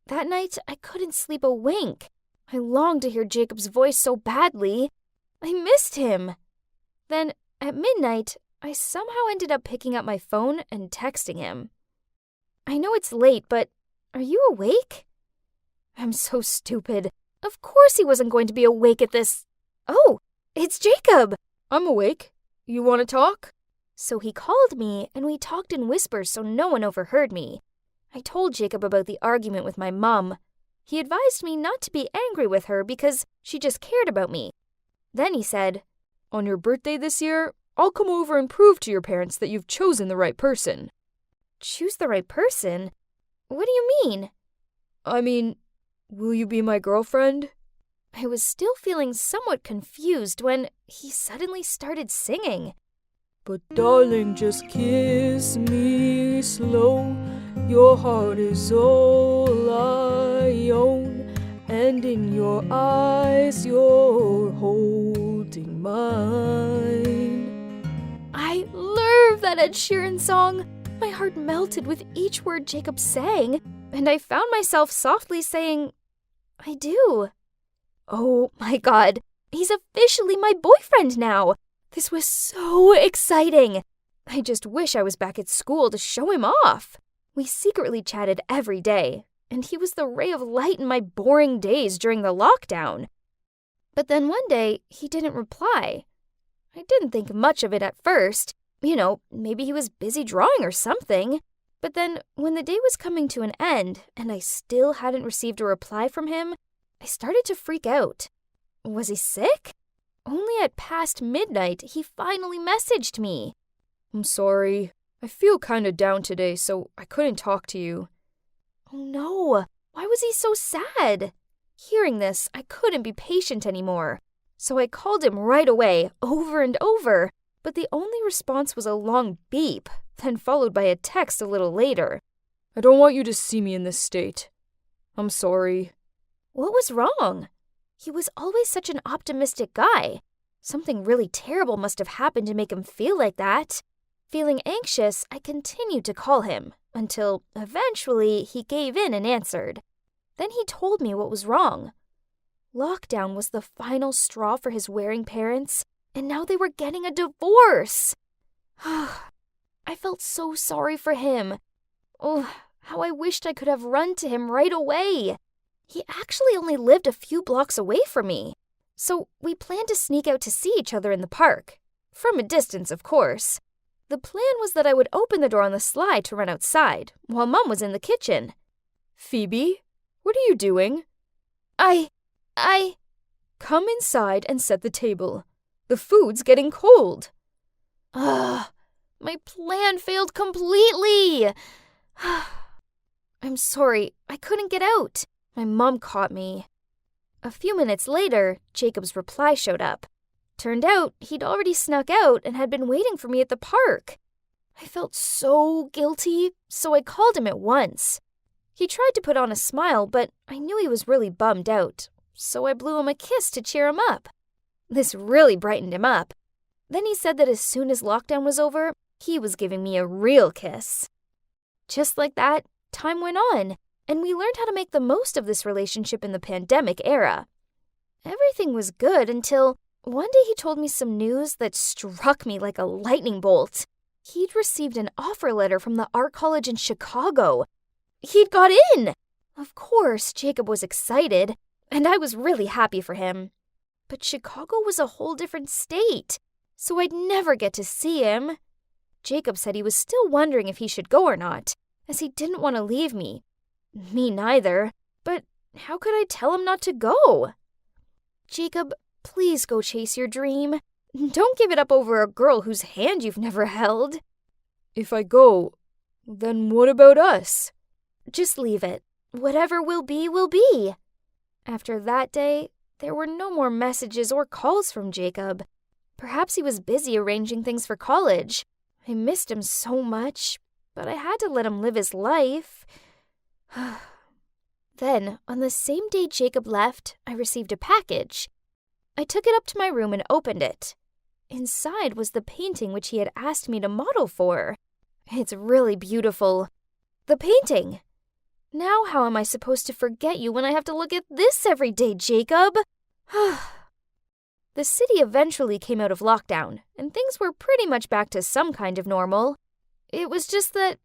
That night, I couldn't sleep a wink. I longed to hear Jacob's voice so badly. I missed him. Then, at midnight, I somehow ended up picking up my phone and texting him. I know it's late, but are you awake? I'm so stupid. Of course he wasn't going to be awake at this. Oh, it's Jacob. I'm awake. You want to talk? So he called me, and we talked in whispers so no one overheard me. I told Jacob about the argument with my mom. He advised me not to be angry with her because she just cared about me. Then he said, On your birthday this year, I'll come over and prove to your parents that you've chosen the right person. Choose the right person? What do you mean? I mean, will you be my girlfriend? I was still feeling somewhat confused when he suddenly started singing. But darling, just kiss me slow. Your heart is all I own, and in your eyes you're holding mine. I love that Ed Sheeran song. My heart melted with each word Jacob sang, and I found myself softly saying, I do. Oh my God, he's officially my boyfriend now. This was so exciting. I just wish I was back at school to show him off. We secretly chatted every day, and he was the ray of light in my boring days during the lockdown. But then one day, he didn't reply. I didn't think much of it at first. You know, maybe he was busy drawing or something. But then, when the day was coming to an end, and I still hadn't received a reply from him, I started to freak out. Was he sick? Only at past midnight, he finally messaged me. I'm sorry. I feel kinda down today, so I couldn't talk to you. Oh no, why was he so sad? Hearing this, I couldn't be patient anymore. So I called him right away, over and over, but the only response was a long beep, then followed by a text a little later. I don't want you to see me in this state. I'm sorry. What was wrong? He was always such an optimistic guy. Something really terrible must have happened to make him feel like that. Feeling anxious, I continued to call him, until eventually he gave in and answered. Then he told me what was wrong. Lockdown was the final straw for his wearing parents, and now they were getting a divorce. I felt so sorry for him. Oh, how I wished I could have run to him right away. He actually only lived a few blocks away from me. So we planned to sneak out to see each other in the park. From a distance, of course. The plan was that I would open the door on the sly to run outside, while Mom was in the kitchen. Phoebe, what are you doing? I... Come inside and set the table. The food's getting cold. My plan failed completely. I'm sorry, I couldn't get out. My mom caught me. A few minutes later, Jacob's reply showed up. Turned out he'd already snuck out and had been waiting for me at the park. I felt so guilty, so I called him at once. He tried to put on a smile, but I knew he was really bummed out, so I blew him a kiss to cheer him up. This really brightened him up. Then he said that as soon as lockdown was over, he was giving me a real kiss. Just like that, time went on, and we learned how to make the most of this relationship in the pandemic era. Everything was good until one day he told me some news that struck me like a lightning bolt. He'd received an offer letter from the art college in Chicago. He'd got in! Of course, Jacob was excited, and I was really happy for him. But Chicago was a whole different state, so I'd never get to see him. Jacob said he was still wondering if he should go or not, as he didn't want to leave me. Me neither, but how could I tell him not to go? Jacob, please go chase your dream. Don't give it up over a girl whose hand you've never held. If I go, then what about us? Just leave it. Whatever will be, will be. After that day, there were no more messages or calls from Jacob. Perhaps he was busy arranging things for college. I missed him so much, but I had to let him live his life. Then, on the same day Jacob left, I received a package. I took it up to my room and opened it. Inside was the painting which he had asked me to model for. It's really beautiful. The painting! Now how am I supposed to forget you when I have to look at this every day, Jacob? The city eventually came out of lockdown, and things were pretty much back to some kind of normal. It was just that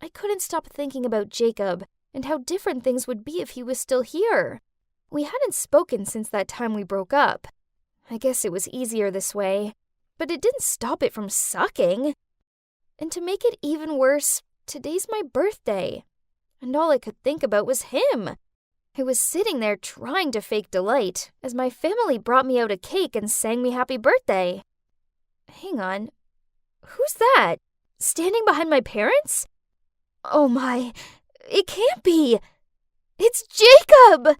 I couldn't stop thinking about Jacob and how different things would be if he was still here. We hadn't spoken since that time we broke up. I guess it was easier this way, but it didn't stop it from sucking. And to make it even worse, today's my birthday, and all I could think about was him. I was sitting there trying to fake delight as my family brought me out a cake and sang me happy birthday. Hang on, who's that? Standing behind my parents? Oh my, it can't be! It's Jacob!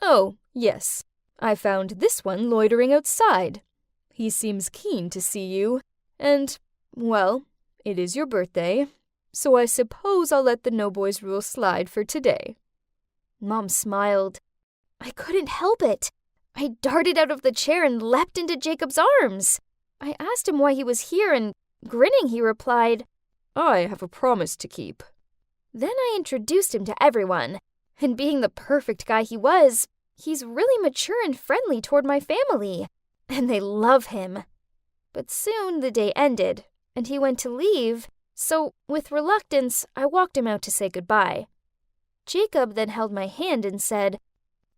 Oh, yes. I found this one loitering outside. He seems keen to see you, and, well, it is your birthday, so I suppose I'll let the no boys rule slide for today. Mom smiled. I couldn't help it. I darted out of the chair and leapt into Jacob's arms. I asked him why he was here, and grinning, he replied, I have a promise to keep. Then I introduced him to everyone, and being the perfect guy he was, he's really mature and friendly toward my family, and they love him. But soon the day ended, and he went to leave, so with reluctance, I walked him out to say goodbye. Jacob then held my hand and said,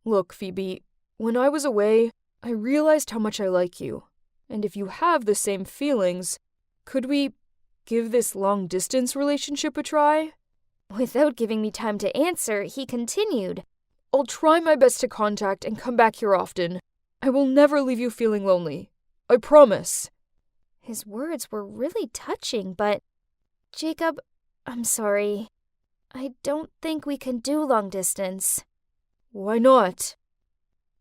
Look, Phoebe, when I was away, I realized how much I like you, and if you have the same feelings, could we give this long-distance relationship a try? Without giving me time to answer, he continued, I'll try my best to contact and come back here often. I will never leave you feeling lonely. I promise. His words were really touching, but, Jacob, I'm sorry. I don't think we can do long distance. Why not?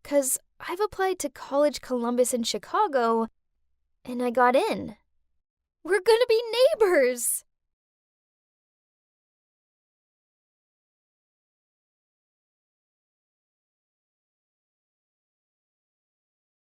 'Cause I've applied to College Columbus in Chicago, and I got in. We're gonna be neighbors!